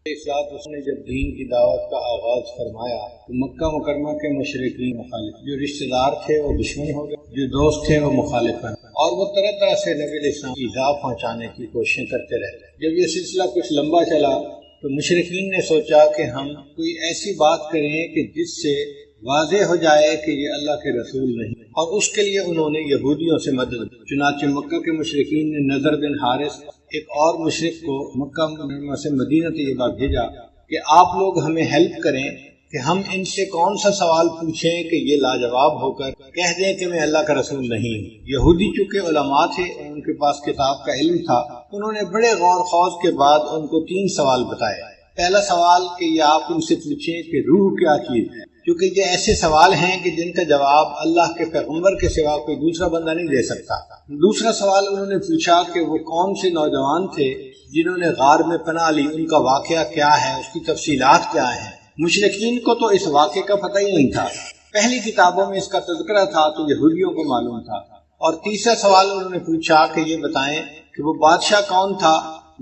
اس نے جب دین کی دعوت کا آغاز فرمایا تو مکہ مکرمہ کے مشرکین مخالف، جو رشتہ دار تھے وہ دشمن ہو گئے، جو دوست تھے وہ مخالف ہیں، اور وہ طرح طرح سے نبی علیہ السلام کی ایذا پہنچانے کی کوششیں کرتے رہتے۔ جب یہ سلسلہ کچھ لمبا چلا تو مشرکین نے سوچا کہ ہم کوئی ایسی بات کریں کہ جس سے واضح ہو جائے کہ یہ اللہ کے رسول نہیں، اور اس کے لیے انہوں نے یہودیوں سے مدد دی۔ چنانچہ مکہ کے مشرکین نے نضر بن حارث ایک اور مشرک کو مکہ سے مدینہ طیبہ بھیجا کہ آپ لوگ ہمیں ہیلپ کریں کہ ہم ان سے کون سا سوال پوچھیں کہ یہ لاجواب ہو کر کہہ دیں کہ میں اللہ کا رسول نہیں ہوں۔ یہودی چونکہ علماء تھے اور ان کے پاس کتاب کا علم تھا، انہوں نے بڑے غور خوض کے بعد ان کو 3 سوال بتائے۔ پہلا سوال کہ یہ آپ ان سے پوچھیں کہ روح کیا چیز ہے، کیونکہ یہ ایسے سوال ہیں کہ جن کا جواب اللہ کے پیغمبر کے سوا کوئی دوسرا بندہ نہیں دے سکتا۔ دوسرا سوال انہوں نے پوچھا کہ وہ کون سے نوجوان تھے جنہوں نے غار میں پناہ لی، ان کا واقعہ کیا ہے، اس کی تفصیلات کیا ہیں۔ مشرکین کو تو اس واقعے کا پتہ ہی نہیں تھا، پہلی کتابوں میں اس کا تذکرہ تھا تو یہودیوں کو معلوم تھا۔ اور تیسرا سوال انہوں نے پوچھا کہ یہ بتائیں کہ وہ بادشاہ کون تھا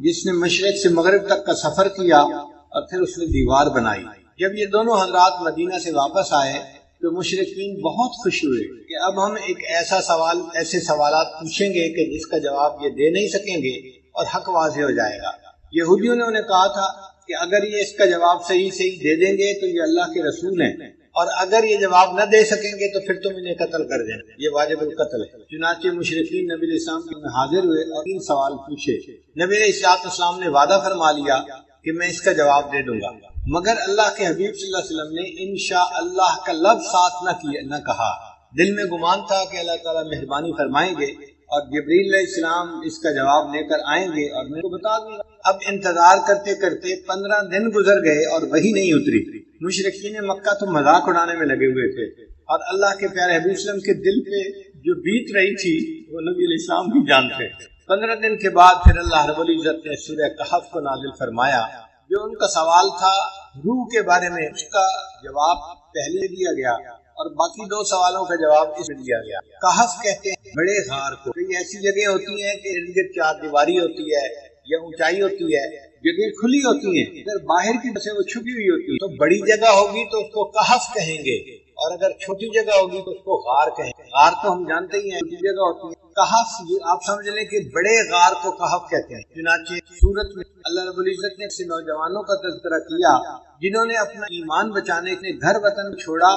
جس نے مشرق سے مغرب تک کا سفر کیا اور پھر اس نے دیوار بنائی۔ جب یہ دونوں حضرات مدینہ سے واپس آئے تو مشرکین بہت خوش ہوئے کہ اب ہم ایسے سوالات پوچھیں گے کہ جس کا جواب یہ دے نہیں سکیں گے اور حق واضح ہو جائے گا۔ یہودیوں نے انہیں کہا تھا کہ اگر یہ اس کا جواب صحیح دے دیں گے تو یہ اللہ کے رسول ہیں، اور اگر یہ جواب نہ دے سکیں گے تو پھر تم انہیں قتل کر دیں، یہ واجب القتل ہے۔ چنانچہ مشرکین نبی علیہ السلام کے حاضر ہوئے اور 3 سوال پوچھے۔ نبی علیہ السلام نے وعدہ فرما لیا کہ میں اس کا جواب دے دوں گا، مگر اللہ کے حبیب صلی اللہ علیہ وسلم نے انشاءاللہ کا لفظ ساتھ نہ کہا۔ دل میں گمان تھا کہ اللہ تعالیٰ مہربانی فرمائیں گے اور جبریل علیہ السلام اس کا جواب لے کر آئیں گے اور میں کو بتا دوں گا۔ اب انتظار کرتے کرتے 15 دن گزر گئے اور وہی نہیں اتری۔ مشرکین مکہ تو مذاق اڑانے میں لگے ہوئے تھے، اور اللہ کے پیارے حبیب صلی اللہ علیہ وسلم کے دل پہ جو بیت رہی تھی وہ نبی علیہ السلام بھی جانتے۔ 15 دن کے بعد پھر اللہ رب العزت نے سورہ کہف کو نازل فرمایا۔ جو ان کا سوال تھا روح کے بارے میں، اس کا جواب پہلے دیا گیا اور باقی 2 سوالوں کا جواب اس میں دیا گیا۔ کہف کہتے ہیں بڑے غار کو، کئی ایسی جگہ ہوتی ہیں کہ ارد گرد 4 دیواری ہوتی ہے یا اونچائی ہوتی ہے، جگہ کھلی ہوتی ہیں، اگر باہر کی طرف سے وہ چھپی ہوئی ہوتی ہے تو بڑی جگہ ہوگی تو اس کو کہف کہیں گے، اور اگر چھوٹی جگہ ہوگی تو اس کو غار کہیں گے۔ غار تو ہم جانتے ہی ہیں چھوٹی جگہ ہوتی ہے، کہف آپ سمجھ لیں کہ بڑے غار کو کہف کہتے ہیں۔ چنانچہ سورت میں اللہ رب العزت نے ایسے نوجوانوں کا تذکرہ کیا جنہوں نے اپنا ایمان بچانے کے گھر وطن چھوڑا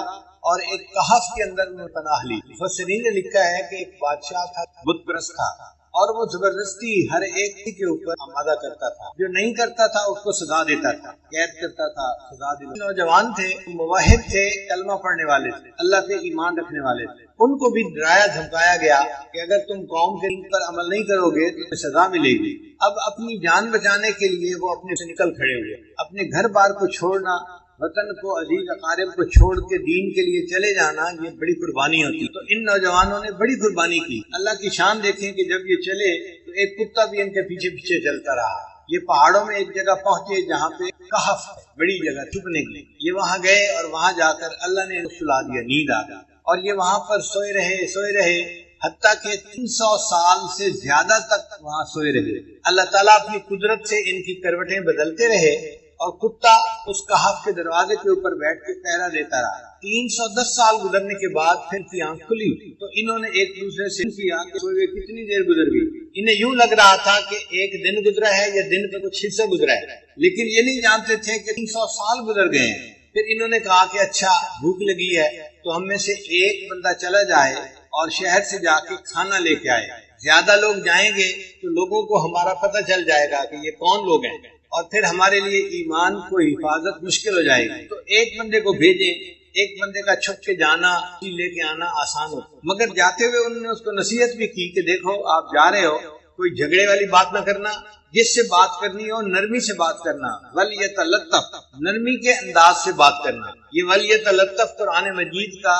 اور ایک کہف کے اندر انہوں نے پناہ لی۔ مفسرین نے لکھا ہے کہ ایک بادشاہ تھا، بت پرست تھا، اور وہ زبردستی ہر ایک کے اوپر آمادہ کرتا تھا، جو نہیں کرتا تھا اس کو سزا دیتا تھا، قید کرتا تھا، سزا دیتا۔ نوجوان تھے، موحد تھے، کلمہ پڑھنے والے تھے، اللہ پہ ایمان رکھنے والے تھے، ان کو بھی ڈرایا دھمکایا گیا کہ اگر تم قوم کے دین پر عمل نہیں کرو گے تو تمہیں سزا ملے گی۔ اب اپنی جان بچانے کے لیے وہ اپنے سے نکل کھڑے ہوئے۔ اپنے گھر بار کو چھوڑنا، وطن کو، عزیز اقارب کو چھوڑ کے دین کے لیے چلے جانا، یہ بڑی قربانی ہوتی۔ تو ان نوجوانوں نے بڑی قربانی کی۔ اللہ کی شان دیکھیں کہ جب یہ چلے تو ایک کتا بھی ان کے پیچھے پیچھے چلتا رہا۔ یہ پہاڑوں میں ایک جگہ پہنچے جہاں پہ کہف ہے، بڑی جگہ چھپنے کی۔ یہ وہاں گئے اور وہاں جا کر اللہ نے سلا دیا، نیند آ گئی، اور یہ وہاں پر سوئے رہے حتیٰ کہ 300 سال سے زیادہ تک وہاں سوئے رہے۔ اللہ تعالیٰ اپنی قدرت سے ان کی کروٹیں بدلتے رہے اور کتا اس کہف کے دروازے کے اوپر بیٹھ کے پہرا دیتا رہا۔ 310 سال گزرنے کے بعد پھر کی آنکھ کھلی تو انہوں نے ایک دوسرے سے کیا کہ سوئے کتنی دیر گزر گئی۔ انہیں یوں لگ رہا تھا کہ ایک دن گزرا ہے یا دن کا کچھ حصہ گزرا ہے، لیکن یہ نہیں جانتے تھے کہ 300 سال گزر گئے ہیں۔ پھر انہوں نے کہا کہ اچھا بھوک لگی ہے تو ہم میں سے ایک بندہ چلا جائے اور شہر سے جا کے کھانا لے کے آئے۔ زیادہ لوگ جائیں گے تو لوگوں کو ہمارا پتہ چل جائے گا کہ یہ کون لوگ ہیں، اور پھر ہمارے لیے ایمان کو حفاظت مشکل ہو جائے گی۔ تو ایک بندے کو بھیجیں، ایک بندے کا چھپ کے جانا، لے کے آنا آسان ہو، مگر جاتے ہوئے انہوں نے اس کو نصیحت بھی کی کہ دیکھو آپ جا رہے ہو، کوئی جھگڑے والی بات نہ کرنا، جس سے بات کرنی ہو نرمی سے بات کرنا، ولیتلطف، نرمی کے انداز سے بات کرنا۔ یہ ولیتلطف قرآن مجید کا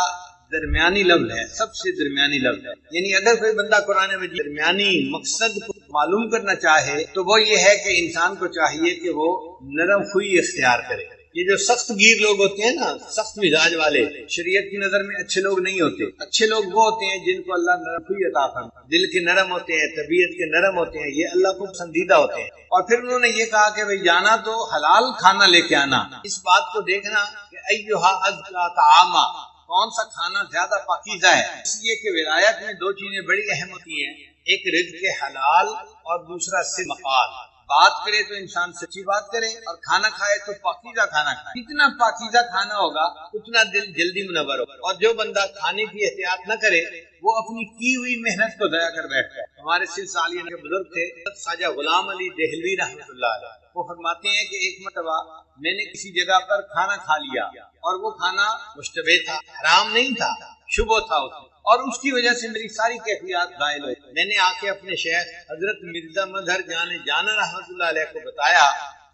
درمیانی لفظ ہے، سب سے درمیانی لفظ ہے، یعنی اگر کوئی بندہ قرآن مجید درمیانی مقصد کو معلوم کرنا چاہے تو وہ یہ ہے کہ انسان کو چاہیے کہ وہ نرم خوئی اختیار کرے، یہ جو سخت گیر لوگ ہوتے ہیں نا، سخت مزاج والے، شریعت کی نظر میں اچھے لوگ نہیں ہوتے. اچھے لوگ وہ ہوتے ہیں جن کو اللہ نرمی عطا فرمائے، دل کے نرم ہوتے ہیں، طبیعت کے نرم ہوتے ہیں، یہ اللہ کو پسندیدہ ہوتے ہیں. اور پھر انہوں نے یہ کہا کہ بھئی جانا تو حلال کھانا لے کے آنا. اس بات کو دیکھنا کہ ایھا ازکا طعاما، کون سا کھانا زیادہ پاکیزہ ہے. اس لیے کہ ولایت میں دو چیزیں بڑی اہم ہوتی ہیں، ایک رزق حلال اور دوسرا صدق مقال. بات کرے تو انسان سچی بات کرے، اور کھانا کھائے تو پاکیزہ کھانا کھائے. جتنا پاکیزہ کھانا ہوگا اتنا دل جلدی منور ہوگا. اور جو بندہ کھانے کی احتیاط نہ کرے وہ اپنی کی ہوئی محنت کو ضائع کر بیٹھتا ہے. ہمارے سلسالیہ کے بزرگ تھے خواجہ غلام علی دہلوی رحمۃ اللہ علیہ، وہ فرماتے ہیں کہ ایک مرتبہ میں نے کسی جگہ پر کھانا کھا لیا اور وہ کھانا مشتبہ تھا، حرام نہیں تھا، شبہ تھا اس میں، اور اس کی وجہ سے میری ساری کیفیات غائب ہوئی. میں نے آ کے اپنے شیخ حضرت مرزا مظہر جانا رحمۃ اللہ علیہ کو بتایا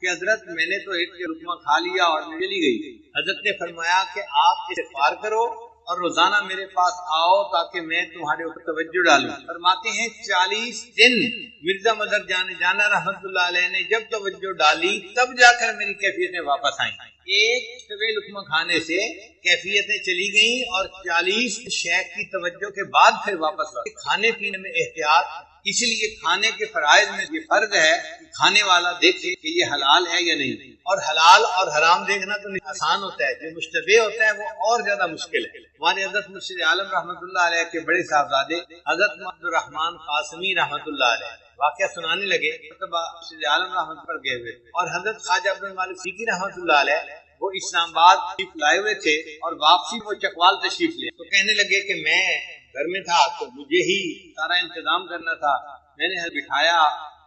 کہ حضرت میں نے تو ایک لقمہ کھا لیا اور میں چلی گئی. حضرت نے فرمایا کہ آپ استغفار کرو اور روزانہ میرے پاس آؤ تاکہ میں تمہارے اوپر توجہ ڈالوں. فرماتے ہیں 40 دن مرزا مظہر جانا رحمۃ اللہ علیہ نے جب توجہ ڈالی تب جا کر میری کیفیتیں واپس آئیں. ایک طویل لقمہ کھانے سے کیفیتیں چلی گئیں اور 40 شیخ کی توجہ کے بعد پھر واپس آئے. کھانے پینے میں احتیاط، اسی لیے کھانے کے فرائض میں یہ فرض ہے کہ کھانے والا دیکھے کہ یہ حلال ہے یا نہیں. اور حلال اور حرام دیکھنا تو آسان ہوتا ہے، جو مشتبہ ہوتا ہے وہ اور زیادہ مشکل ہے. ہمارے حضرت مرشد عالم رحمۃ اللہ علیہ کے بڑے صاحبزادے حضرت عبد الرحمن قاسمی رحمۃ اللہ علیہ واقعہ سنانے لگے. مرشد عالم رحمۃ پر گئے ہوئے اور حضرت خواجہ عبد المالک سیکی رحمۃ اللہ علیہ وہ اسلام آباد تشریف لائے ہوئے تھے اور واپسی وہ چکوال تشریف لے. تو کہنے لگے کہ میں گھر میں تھا تو مجھے ہی سارا انتظام کرنا تھا. میں نے بٹھایا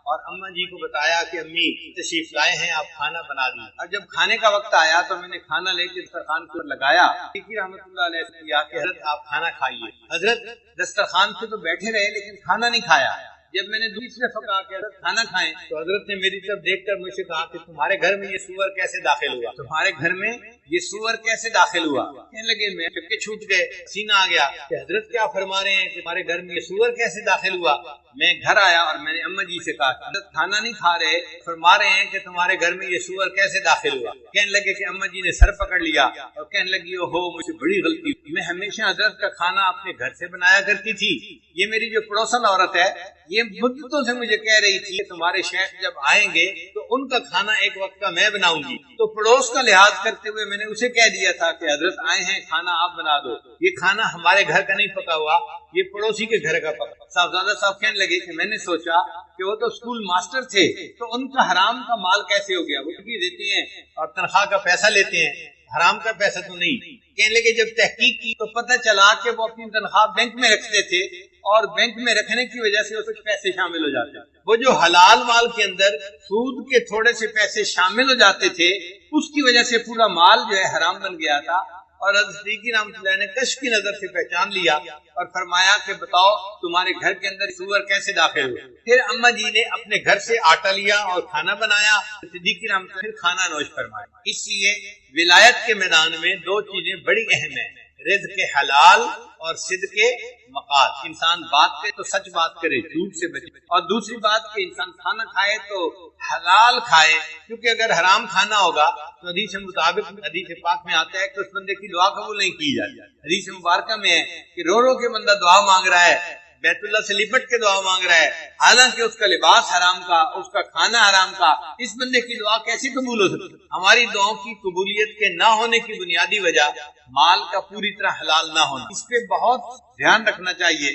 اور اماں جی کو بتایا کہ امی تشریف لائے ہیں، آپ کھانا بنا دیں. اور جب کھانے کا وقت آیا تو میں نے کھانا لے کے دسترخوان پر لگایا. رحمۃ اللہ علیہ سے کیا کہ حضرت آپ کھانا کھائیے. حضرت دسترخوان پہ تو بیٹھے رہے لیکن کھانا نہیں کھایا. جب میں نے دوسرے کہا کہ حضرت کھانا کھائیں تو حضرت نے میری طرف دیکھ کر مجھ سے کہا کہ تمہارے گھر میں یہ سور کیسے داخل ہوا، تمہارے گھر میں یہ سور کیسے داخل ہوا. کہنے لگے میں چپکے چھوٹ گئے، سینہ آ گیا کہ حضرت کیا فرما رہے ہیں کہ تمہارے گھر میں یہ سور کیسے داخل ہوا. میں گھر آیا اور میں نے اماں جی سے کہا حضرت کھانا نہیں کھا رہے، فرما رہے ہیں کہ تمہارے گھر میں یہ سور کیسے داخل ہوا. کہنے لگے کہ اماں جی نے سر پکڑ لیا اور کہنے لگی او ہو مجھ سے بڑی غلطی، میں ہمیشہ حضرت کا کھانا اپنے گھر سے بنایا کرتی تھی. یہ میری جو پڑوسن عورت ہے یہ مدتوں سے مجھے کہہ رہی تھی کہ تمہارے شیخ جب آئیں گے تو ان کا کھانا ایک وقت کا میں بناؤں گی. تو پڑوس کا لحاظ کرتے ہوئے میں نے اسے کہہ دیا تھا کہ حضرت آئے ہیں کھانا آپ بنا دو. یہ کھانا ہمارے گھر کا نہیں پکا ہوا، یہ پڑوسی کے گھر کا پکا. صاحبزادہ صاحب کہنے لگے کہ میں نے سوچا کہ وہ تو اسکول ماسٹر تھے تو ان کا حرام کا مال کیسے ہو گیا، وہ بھی دیتے ہیں اور تنخواہ کا پیسہ لیتے ہیں، حرام کا پیسہ تو نہیں. کہنے لگے جب تحقیق کی تو پتہ چلا کہ وہ اپنی تنخواہ بینک میں رکھتے تھے اور بینک میں رکھنے کی وجہ سے کچھ پیسے شامل ہو جاتے. وہ جو حلال مال کے اندر سود کے تھوڑے سے پیسے شامل ہو جاتے تھے اس کی وجہ سے پورا مال جو ہے حرام بن گیا تھا. اور حضرت صدیقی رحمۃ اللہ نے کشف کی نظر سے پہچان لیا اور فرمایا کہ بتاؤ تمہارے گھر کے اندر سور کیسے داخل ہوئے. پھر اماں جی نے اپنے گھر سے آٹا لیا اور کھانا بنایا. صدیقی رحمۃ اللہ پھر کھانا نوش فرمایا. اس لیے ولایت کے میدان میں دو چیزیں بڑی اہم ہیں، رزق حلال اور صدق مقال. انسان بات کرے تو سچ بات کرے، جھوٹ سے بچے. اور دوسری بات کہ انسان کھانا کھائے تو حلال کھائے، کیونکہ اگر حرام کھانا ہوگا تو حدیث مطابق حدیث پاک میں آتا ہے کہ اس بندے کی دعا قبول نہیں کی جاتی. حدیث مبارکہ میں ہے کہ رو رو کے بندہ دعا مانگ رہا ہے، بیت اللہ سے لپٹ کے دعا مانگ رہا ہے، حالانکہ اس کا لباس حرام کا، اس کا کھانا حرام کا. اس بندے کی دعا کیسے قبول ہو سکتی؟ ہماری دعاؤں کی قبولیت کے نہ ہونے کی بنیادی وجہ مال کا پوری طرح حلال نہ ہونا. اس پہ بہت دھیان رکھنا چاہیے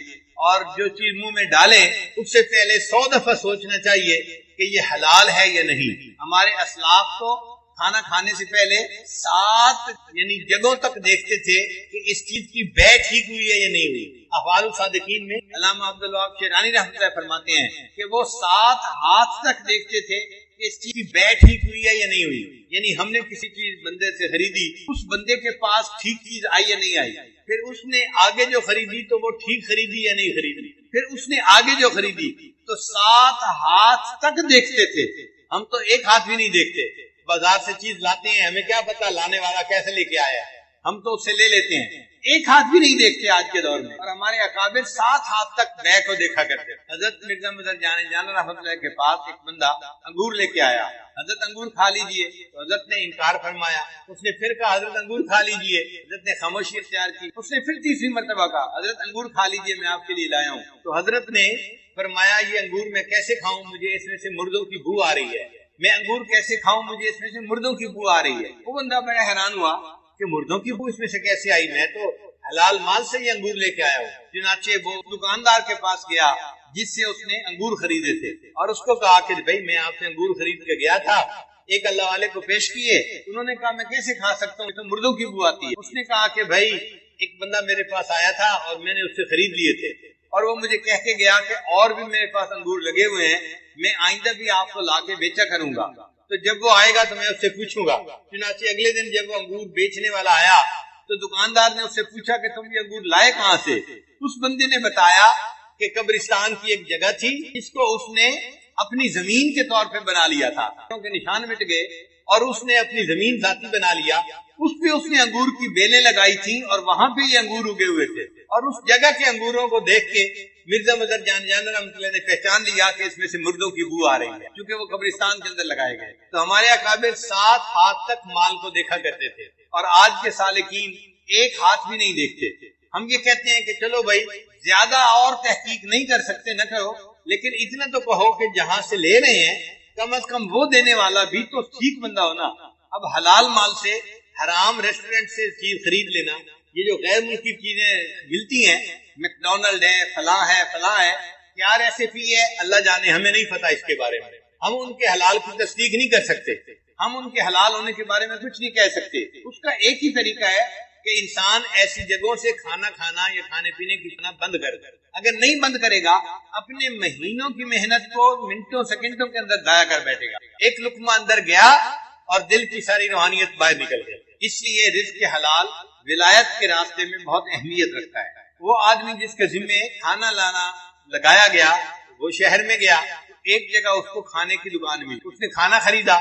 اور جو چیز منہ میں ڈالیں اس سے پہلے 100 دفعہ سوچنا چاہیے کہ یہ حلال ہے یا نہیں. ہمارے اسلاف تو کھانا کھانے سے پہلے 7 یعنی جگہوں تک دیکھتے تھے کہ اس چیز کی بے ٹھیک ہوئی ہے یا نہیں ہوئی. احوال الصادقین میں علامہ عبد الوہاب شیرانی رحمۃ اللہ فرماتے ہیں کہ وہ 7 ہاتھ تک دیکھتے تھے کہ اس چیز کی بے ٹھیک ہوئی ہے یا نہیں ہوئی. یعنی ہم نے کسی چیز بندے سے خریدی، اس بندے کے پاس ٹھیک چیز آئی یا نہیں آئی، پھر اس نے آگے جو خریدی تو وہ ٹھیک خریدی یا نہیں خریدی، پھر اس نے آگے جو خریدی تو 7 ہاتھ تک دیکھتے تھے. ہم تو ایک ہاتھ بھی نہیں دیکھتے. بازار سے چیز لاتے ہیں، ہمیں کیا پتا لانے والا کیسے لے کے آیا ہے، ہم تو اس سے لے لیتے ہیں. ایک ہاتھ بھی نہیں دیکھتے آج کے دور میں، اور ہمارے اکابر 7 ہاتھ تک بے کو دیکھا کرتے۔ حضرت مرزا مظہر جان رحمۃ اللہ کے پاس ایک بندہ انگور لے کے آیا، حضرت انگور کھا لیجئے، تو حضرت نے انکار فرمایا۔ اس نے پھر کہا حضرت انگور کھا لیجئے، حضرت نے خاموشی اختیار کی۔ اس نے پھر تیسری مرتبہ کہا حضرت انگور کھا لیجئے، میں آپ کے لیے لایا ہوں۔ تو حضرت نے فرمایا یہ انگور میں کیسے کھاؤں، مجھے اس میں سے مردوں کی بو آ رہی ہے، میں انگور کیسے کھاؤں، مجھے اس میں سے مردوں کی بو آ رہی ہے۔ وہ بندہ بڑا حیران ہوا کہ مردوں کی بو اس میں سے کیسے آئی، میں تو حلال مال سے یہ انگور لے کے آیا ہوں۔ چنانچہ وہ دکاندار کے پاس گیا جس سے اس نے انگور خریدے تھے، اور اس کو کہا کہ بھائی میں آپ سے انگور خرید کے گیا تھا، ایک اللہ والے کو پیش کیے، انہوں نے کہا میں کیسے کھا سکتا ہوں، تو مردوں کی بو آتی ہے۔ اس نے کہا کہ بھائی ایک بندہ میرے پاس آیا تھا اور میں نے اس سے خرید لیے تھے، اور وہ مجھے کہہ کے گیا کہ اور بھی میرے پاس انگور لگے ہوئے ہیں، میں آئندہ بھی آپ کو لا کے بیچا کروں گا، تو جب وہ آئے گا تو میں اس سے پوچھوں گا۔ چنانچہ اگلے دن جب وہ انگور بیچنے والا آیا تو دکاندار نے اس سے پوچھا کہ تم یہ انگور لائے کہاں سے؟ اس بندے نے بتایا کہ قبرستان کی ایک جگہ تھی جس کو اس نے اپنی زمین کے طور پہ بنا لیا تھا، کیونکہ نشان مٹ گئے، اور اس نے اپنی زمین ذاتی بنا لیا، اس پہ اس نے انگور کی بیلیں لگائی تھی اور وہاں پہ یہ انگور اگے ہوئے تھے، اور اس جگہ کے انگوروں کو دیکھ کے مرزا مظہر جان رحمۃ اللہ نے پہچان لیا کہ اس میں سے مردوں کی بو آ رہی ہے، کیونکہ وہ قبرستان کے اندر لگائے گئے۔ تو ہمارے اکابر 7 ہاتھ تک مال کو دیکھا کرتے تھے، اور آج کے سالکین ایک ہاتھ بھی نہیں دیکھتے۔ ہم یہ کہتے ہیں کہ چلو بھائی زیادہ اور تحقیق نہیں کر سکتے نہ کرو، لیکن اتنا تو کہو کہ جہاں سے لے رہے ہیں کم از کم وہ دینے والا بھی تو ٹھیک بندہ ہونا۔ اب حلال مال سے حرام ریسٹورنٹ سے چیز خرید لینا، یہ جو غیر ملکی چیزیں ملتی ہیں، میکڈونلڈ ہے، فلاں ہے، فلاں ہے، کیا ریسیپی ہے اللہ جانے، ہمیں نہیں پتا اس کے بارے میں، ہم ان کے حلال کی تصدیق نہیں کر سکتے، ہم ان کے حلال ہونے کے بارے میں کچھ نہیں کہہ سکتے۔ اس کا ایک ہی طریقہ ہے کہ انسان ایسی جگہوں سے کھانا کھانا یا کھانے پینے کی اتنا بند کر دے۔ اگر نہیں بند کرے گا اپنے مہینوں کی محنت کو منٹوں سیکنڈوں کے اندر ضائع کر بیٹھے گا۔ ایک لقمہ اندر گیا اور دل کی ساری روحانیت باہر نکل گئی۔ اس لیے رزق حلال ولایت کے راستے میں بہت اہمیت رکھتا ہے۔ وہ آدمی جس کے ذمے کھانا لانا لگایا گیا، وہ شہر میں گیا، ایک جگہ اس کو کھانے کی دکان ملی، اس نے کھانا خریدا۔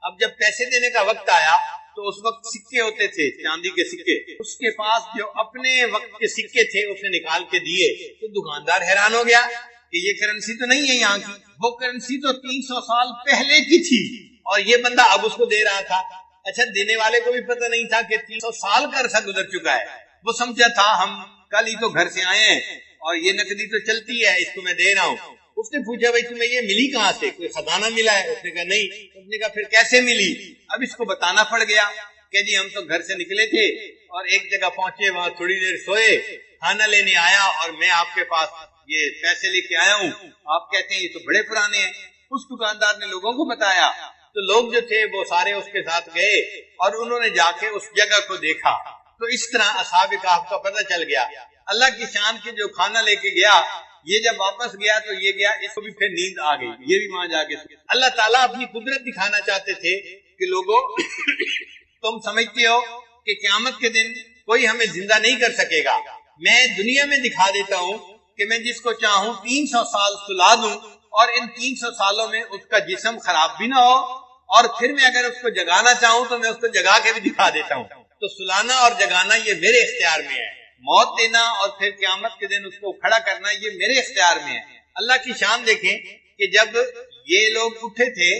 اب جب پیسے دینے کا وقت آیا تو اس وقت سکے ہوتے تھے، چاندی کے سکے، اس کے پاس جو اپنے وقت کے سکے تھے اس نے نکال کے دیے، تو دکاندار حیران ہو گیا کہ یہ کرنسی تو نہیں ہے یہاں کی، وہ کرنسی تو 300 سال پہلے کی تھی، اور یہ بندہ اب اس کو دے رہا تھا۔ اچھا دینے والے کو بھی پتہ نہیں تھا کہ 300 سال کا عرصہ گزر چکا ہے، وہ سمجھا تھا ہم کل ہی تو گھر سے آئے ہیں اور یہ نقدی تو چلتی ہے، اس کو میں دے رہا ہوں۔ اس نے پوچھا بھائی تمہیں یہ ملی کہاں سے، کوئی خزانہ ملا ہے؟ اس نے کہا نہیں۔ اس نے کہا پھر کیسے ملی؟ اب اس کو بتانا پڑ گیا کہ جی ہم تو گھر سے نکلے تھے اور ایک جگہ پہنچے، وہاں تھوڑی دیر سوئے، کھانا لینے آیا اور میں آپ کے پاس یہ پیسے لے کے آیا ہوں، آپ کہتے ہیں یہ تو بڑے پرانے ہیں۔ اس دکاندار نے لوگوں کو بتایا، تو لوگ جو تھے وہ سارے اس کے ساتھ گئے اور انہوں نے جا کے اس جگہ کو دیکھا، تو اس طرح اصحاب کہف کا پتہ چل گیا۔ اللہ کی شان کے جو کھانا لے کے گیا، یہ جب واپس گیا تو یہ گیا، اس کو بھی پھر نیند آ گئی، یہ بھی وہاں جا کے۔ اللہ تعالیٰ اپنی قدرت دکھانا چاہتے تھے کہ لوگوں تم سمجھتے ہو کہ قیامت کے دن کوئی ہمیں زندہ نہیں کر سکے گا، میں دنیا میں دکھا دیتا ہوں کہ میں جس کو چاہوں 300 سال سلا دوں، اور ان 300 سالوں میں اس کا جسم خراب بھی نہ ہو، اور پھر میں اگر اس کو جگانا چاہوں تو میں اس کو جگا کے بھی دکھا دیتا ہوں۔ تو سلانا اور جگانا یہ میرے اختیار میں ہے، موت دینا اور پھر قیامت کے دن اس کو کھڑا کرنا یہ میرے اختیار میں ہے۔ اللہ کی شان دیکھیں کہ جب یہ لوگ اٹھے تھے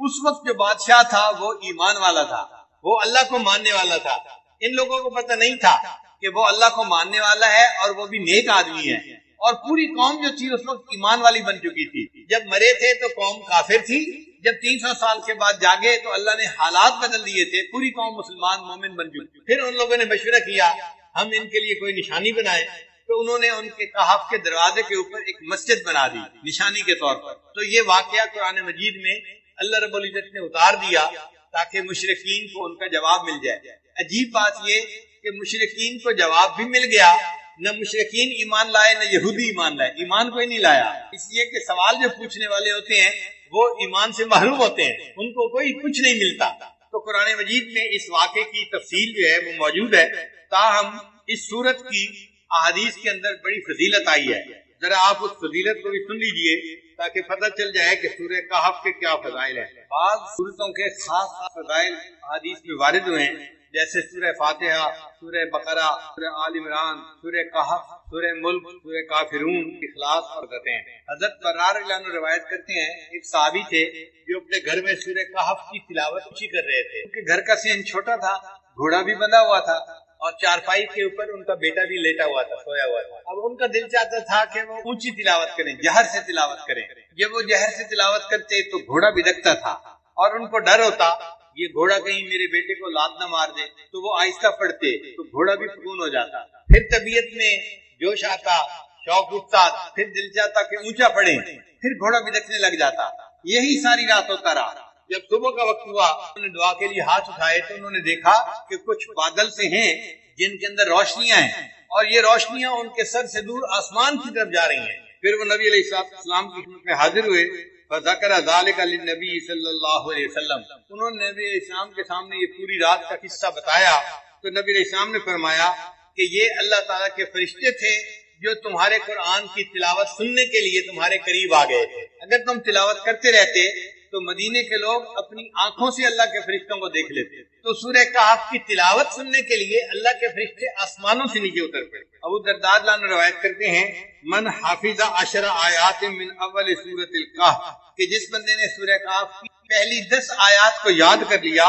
اس وقت جو بادشاہ تھا وہ ایمان والا تھا، وہ اللہ کو ماننے والا تھا۔ ان لوگوں کو پتہ نہیں تھا کہ وہ اللہ کو ماننے والا ہے اور وہ بھی نیک آدمی ہے، اور پوری قوم جو تھی اس وقت ایمان والی بن چکی تھی۔ جب مرے تھے تو قوم کافر تھی، جب 300 سال کے بعد جاگے تو اللہ نے حالات بدل دیے تھے، پوری قوم مسلمان مومن بن چکی۔ پھر ان لوگوں نے مشورہ کیا ہم ان کے لیے کوئی نشانی بنائے، تو انہوں نے ان کے کہف کے دروازے کے اوپر ایک مسجد بنا دی نشانی کے طور پر۔ تو یہ واقعہ قرآن مجید میں اللہ رب العزت نے اتار دیا تاکہ مشرکین کو ان کا جواب مل جائے۔ عجیب بات یہ کہ مشرکین کو جواب بھی مل گیا، نہ مشرکین ایمان لائے نہ یہودی ایمان لائے، ایمان کوئی نہیں لایا، اس لیے کہ سوال جو پوچھنے والے ہوتے ہیں وہ ایمان سے محروم ہوتے ہیں، ان کو کوئی کچھ نہیں ملتا۔ تو قرآن مجید میں اس واقعے کی تفصیل جو ہے وہ موجود ہے، تاہم اس صورت کی احادیث کے اندر بڑی فضیلت آئی ہے، ذرا آپ اس فضیلت کو بھی سن لیجئے تاکہ پتہ چل جائے کہ سورہ کہف کے کیا فضائل ہیں۔ بعض سورتوں کے خاص فضائل حدیث میں وارد ہوئے ہیں، جیسے سورہ فاتحہ، سورہ بقرہ، سورہ آل عمران، سورہ کہف، سورہ ملک، سورہ کافرون، اخلاص اور فتح۔ حضرت برار رضی اللہ عنہ روایت کرتے ہیں، ایک صحابی تھے جو اپنے گھر میں سورہ کہف کی تلاوت اونچی کر رہے تھے، کیونکہ گھر کا صحن چھوٹا تھا، گھوڑا بھی بندھا ہوا تھا اور چارپائی کے اوپر ان کا بیٹا بھی لیٹا ہوا تھا، سویا ہوا تھا۔ اب ان کا دل چاہتا تھا کہ وہ اونچی تلاوت کریں، جہر سے تلاوت کریں۔ جب وہ جہر سے تلاوت کرتے تو گھوڑا بھی دکتا تھا اور ان کو ڈر ہوتا یہ گھوڑا کہیں میرے بیٹے کو لات نہ مار دے، تو وہ آہستہ پڑھتے تو گھوڑا بھی سکون ہو جاتا۔ پھر طبیعت میں جوش آتا، شوق اٹھتا، پھر دل چاہتا کہ اونچا پڑھیں، پھر گھوڑا بھی دکنے لگ جاتا۔ یہی ساری رات ہوتا رہا۔ جب صبح کا وقت ہوا، انہوں نے دعا کے لیے ہاتھ اٹھائے تو انہوں نے دیکھا کہ کچھ بادل سے ہیں جن کے اندر روشنیاں ہیں، اور یہ روشنیاں ان کے سر سے دور آسمان کی طرف جا رہی ہیں۔ پھر وہ نبی علیہ السلام کی خدمت میں حاضر ہوئے، فذکر ذلک للنبی صلی اللہ علیہ وسلم، انہوں نے نبی علیہ السلام کے سامنے یہ پوری رات کا قصہ بتایا تو نبی علیہ السلام نے فرمایا کہ یہ اللہ تعالیٰ کے فرشتے تھے جو تمہارے قرآن کی تلاوت سننے کے لیے تمہارے قریب آ گئے تھے۔ اگر تم تلاوت کرتے رہتے تو مدینے کے لوگ اپنی آنکھوں سے اللہ کے فرشتوں کو دیکھ لیتے۔ تو سورہ کہف کی تلاوت سننے کے لیے اللہ کے فرشتے آسمانوں سے نیچے اتر پڑے۔ ابو درداء رضی اللہ عنہ روایت کرتے ہیں، من حافظ 10 آیات من اول سورۃ الکہف، کہ جس بندے نے سورہ کہف کی پہلی 10 آیات کو یاد کر لیا،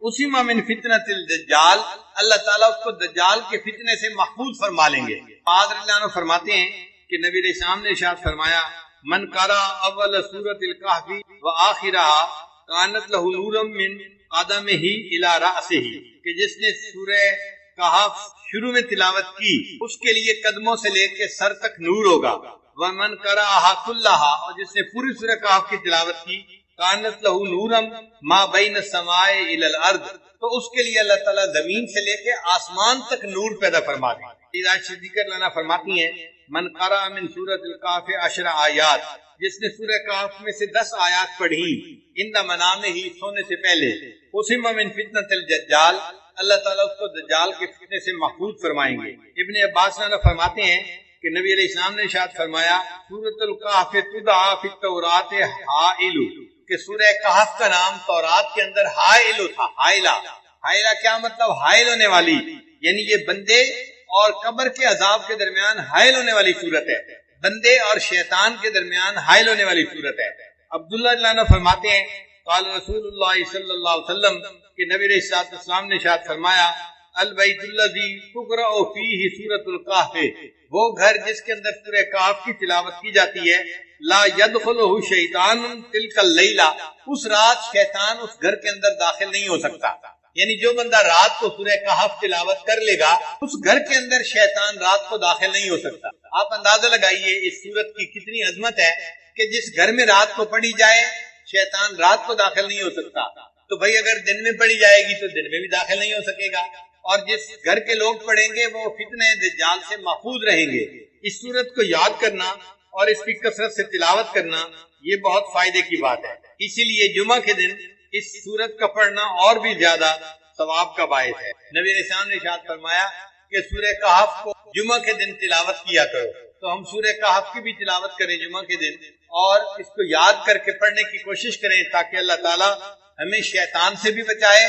اسی ما من فتنۃ الدجال، اللہ تعالیٰ اس کو دجال کے فتنے سے محفوظ فرما لیں گے۔ معاذ رضی اللہ عنہ فرماتے ہیں کہ نبی علیہ السلام نے ارشاد فرمایا، من قرأ اول سورۃ الکہف وآخرها کانت لہ نورا من قدمہ الی رأسہ، کہ جس نے سورہ کہف شروع میں تلاوت کی اس کے لیے قدموں سے لے کے سر تک نور ہوگا۔ ومن قرأها كلها، اور جس نے پوری سورہ کہف کی تلاوت کی، کانت لہ نورا ما بین السماء الی الارض، تو اس کے لیے اللہ تعالیٰ زمین سے لے کے آسمان تک نور پیدا فرما دیں۔ صدیقہ لانا فرماتی ہیں، من قرأ من سورۃ الکہف 10 آیات، جس نے سورہ کہف میں سے 10 آیات پڑھی، ان منامہ ہی، سونے سے پہلے، اسم من فتنۃ الدجال، اللہ تعالیٰ اس کو دجال کے فتنے سے محفوظ فرمائیں گے۔ ابن عباس فرماتے ہیں کہ نبی علیہ السلام نے ارشاد فرمایا، سورۃ الکہف تدعی فی التوراۃ حائل، کہ سورہ کہف کا نام تورات کے اندر حائل تھا۔ حائلہ کیا مطلب؟ حائل ہونے والی، یعنی یہ بندے اور قبر کے عذاب کے درمیان حائل ہونے والی صورت ہے، بندے اور شیطان کے درمیان حائل ہونے والی صورت ہے۔ عبداللہ رضی اللہ عنہ فرماتے ہیں، قال رسول اللہ صلی اللہ علیہ وسلم، کہ نبی علیہ السلام نے ارشاد فرمایا، البیت الذی تقرأ فیہ سورۃ الکہف، وہ گھر جس کے اندر سورہ کہف کی تلاوت کی جاتی ہے، لا يدخلہ شیطان تلک اللیلہ، اس رات شیطان اس گھر کے اندر داخل نہیں ہو سکتا۔ یعنی جو بندہ رات کو سورہ کہف تلاوت کر لے گا، اس گھر کے اندر شیطان رات کو داخل نہیں ہو سکتا۔ آپ اندازہ لگائیے اس سورت کی کتنی عظمت ہے کہ جس گھر میں رات کو پڑھی جائے شیطان رات کو داخل نہیں ہو سکتا، تو بھائی اگر دن میں پڑھی جائے گی تو دن میں بھی داخل نہیں ہو سکے گا، اور جس گھر کے لوگ پڑھیں گے وہ فتنہ دجال سے محفوظ رہیں گے۔ اس سورت کو یاد کرنا اور اس کی کثرت سے تلاوت کرنا یہ بہت فائدے کی بات ہے، اسی لیے جمعہ کے دن اس سورت کا پڑھنا اور بھی زیادہ ثواب کا باعث ہے۔ نبی علیہ السلام نے ارشاد فرمایا کہ سورہ کہف کو جمعہ کے دن تلاوت کیا کرو، تو ہم سورہ کہف کی بھی تلاوت کریں جمعہ کے دن، اور اس کو یاد کر کے پڑھنے کی کوشش کریں تاکہ اللہ تعالیٰ ہمیں شیطان سے بھی بچائے،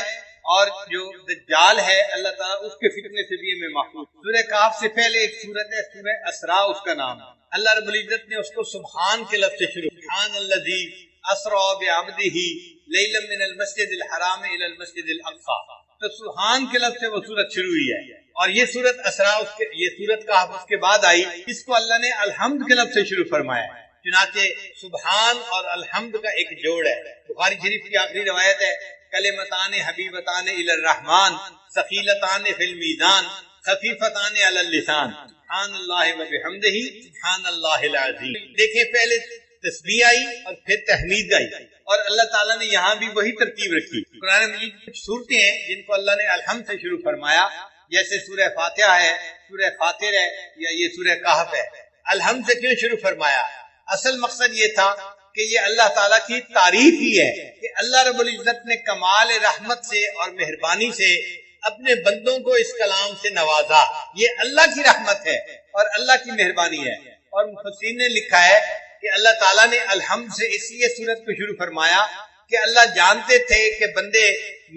اور جو دجال ہے اللہ تعالیٰ اس کے فتنے سے بھی ہمیں محفوظ۔ سورہ کہف سے پہلے ایک سورت ہے سورہ اسراء، اس کا نام ہے۔ اللہ رب العزت نے اس کو سبحان کے لفظ سے شروع، سبحان الذی اسریٰ بعبدہ لیلا من المسجد الحرام الی المسجد الاقصی، تو سبحان کے لفظ سے وہ سورت شروع ہوئی ہے، اور یہ سورت اسراء یہ سورت کہف اس کے بعد آئی، اس کو اللہ نے الحمد کے لفظ سے شروع فرمایا ہے۔ چنانچہ سبحان اور الحمد کا ایک جوڑ ہے۔ بخاری شریف کی آخری روایت ہے، کلمتان حبیبتان الی الرحمن ثقیلتان فی المیزان خفیفتان علی اللسان سبحان اللہ و بحمدہ سبحان اللہ العظیم۔ دیکھیں پہلے تسبیح آئی اور پھر تحمید آئی، اور اللہ تعالیٰ نے یہاں بھی وہی ترتیب رکھی۔ قرآن مجید کچھ صورتیں ہیں جن کو اللہ نے الحمد سے شروع فرمایا، جیسے سورہ فاتحہ ہے، سورہ فاطر ہے، یا یہ سورہ کہف ہے۔ الحمد سے کیوں شروع فرمایا؟ اصل مقصد یہ تھا کہ یہ اللہ تعالیٰ کی تعریف ہی ہے کہ اللہ رب العزت نے کمال رحمت سے اور مہربانی سے اپنے بندوں کو اس کلام سے نوازا۔ یہ اللہ کی رحمت ہے اور اللہ کی مہربانی ہے، اور مفسرین نے لکھا ہے کہ کہ اللہ تعالیٰ نے الحمد سے اس لیے سورت کو شروع فرمایا کہ اللہ جانتے تھے کہ بندے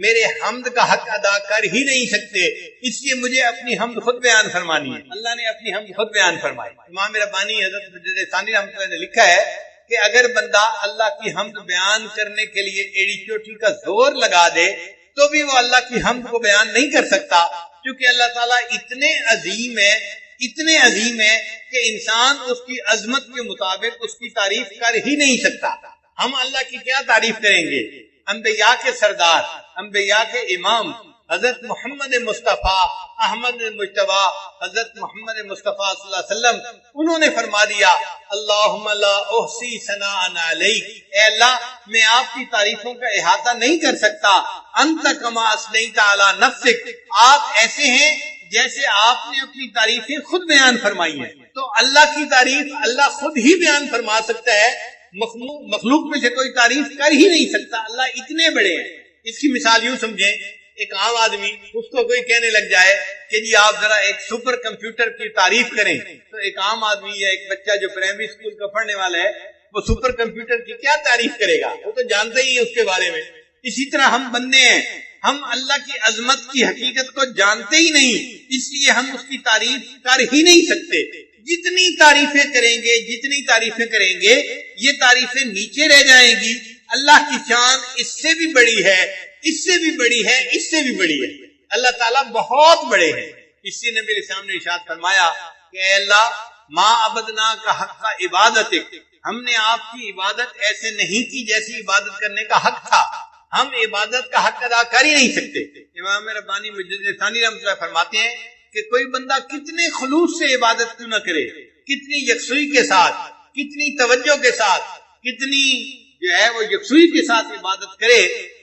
میرے حمد کا حق ادا کر ہی نہیں سکتے، اس لیے مجھے اپنی حمد خود بیان فرمانی ہے۔ اللہ نے اپنی حمد خود بیان فرمائی۔ امام ربانی حضرت مجدد ثانی رحمۃ اللہ نے لکھا ہے کہ اگر بندہ اللہ کی حمد بیان کرنے کے لیے ایڑی چوٹی کا زور لگا دے تو بھی وہ اللہ کی حمد کو بیان نہیں کر سکتا، کیونکہ اللہ تعالیٰ اتنے عظیم ہے کہ انسان اس کی عظمت کے مطابق اس کی تعریف کر ہی نہیں سکتا۔ ہم اللہ کی کیا تعریف کریں گے؟ انبیاء کے سردار، انبیاء کے امام حضرت محمد مصطفیٰ احمد مجتبی حضرت محمد مصطفیٰ صلی اللہ علیہ وسلم، انہوں نے فرما دیا اللہم لا احصی ثناء علیک، اے اللہ میں آپ کی تعریفوں کا احاطہ نہیں کر سکتا، انت کما اثنیت علی نفسک، آپ ایسے ہیں جیسے آپ نے اپنی تعریفیں خود بیان فرمائی ہیں۔ تو اللہ کی تعریف اللہ خود ہی بیان فرما سکتا ہے، مخلوق میں سے کوئی تعریف کر ہی نہیں سکتا۔ اللہ اتنے بڑے ہیں۔ اس کی مثال یوں سمجھیں، ایک عام آدمی اس کو کوئی کہنے لگ جائے کہ جی آپ ذرا ایک سپر کمپیوٹر کی تعریف کریں، تو ایک عام آدمی یا ایک بچہ جو پرائمری اسکول کا پڑھنے والا ہے وہ سپر کمپیوٹر کی کیا تعریف کرے گا؟ وہ تو جانتا ہی ہے اس کے بارے میں۔ اسی طرح ہم بندے ہیں، ہم اللہ کی عظمت کی حقیقت کو جانتے ہی نہیں، اس لیے ہم اس کی تعریف کر ہی نہیں سکتے۔ جتنی تعریفیں کریں گے یہ تعریفیں نیچے رہ جائیں گی۔ اللہ کی شان اس سے بھی بڑی ہے، اس سے بھی بڑی ہے، اس سے بھی بڑی ہے۔ اللہ تعالیٰ بہت بڑے ہیں۔ اس لیے نبی علیہ السلام نے ارشاد فرمایا کہ اے اللہ ما عبدنا کا حق کا عبادت، ہم نے آپ کی عبادت ایسے نہیں کی جیسی عبادت کرنے کا حق تھا، ہم عبادت کا حق ادا کر ہی نہیں سکتے۔ امام ربانی مجدد ثانی رحمۃ اللہ فرماتے ہیں کہ کوئی بندہ کتنے خلوص سے عبادت کیوں نہ کرے، کتنی یکسوئی کے ساتھ، کتنی توجہ کے ساتھ، کتنی جو ہے وہ یکسوئی کے ساتھ عبادت کرے،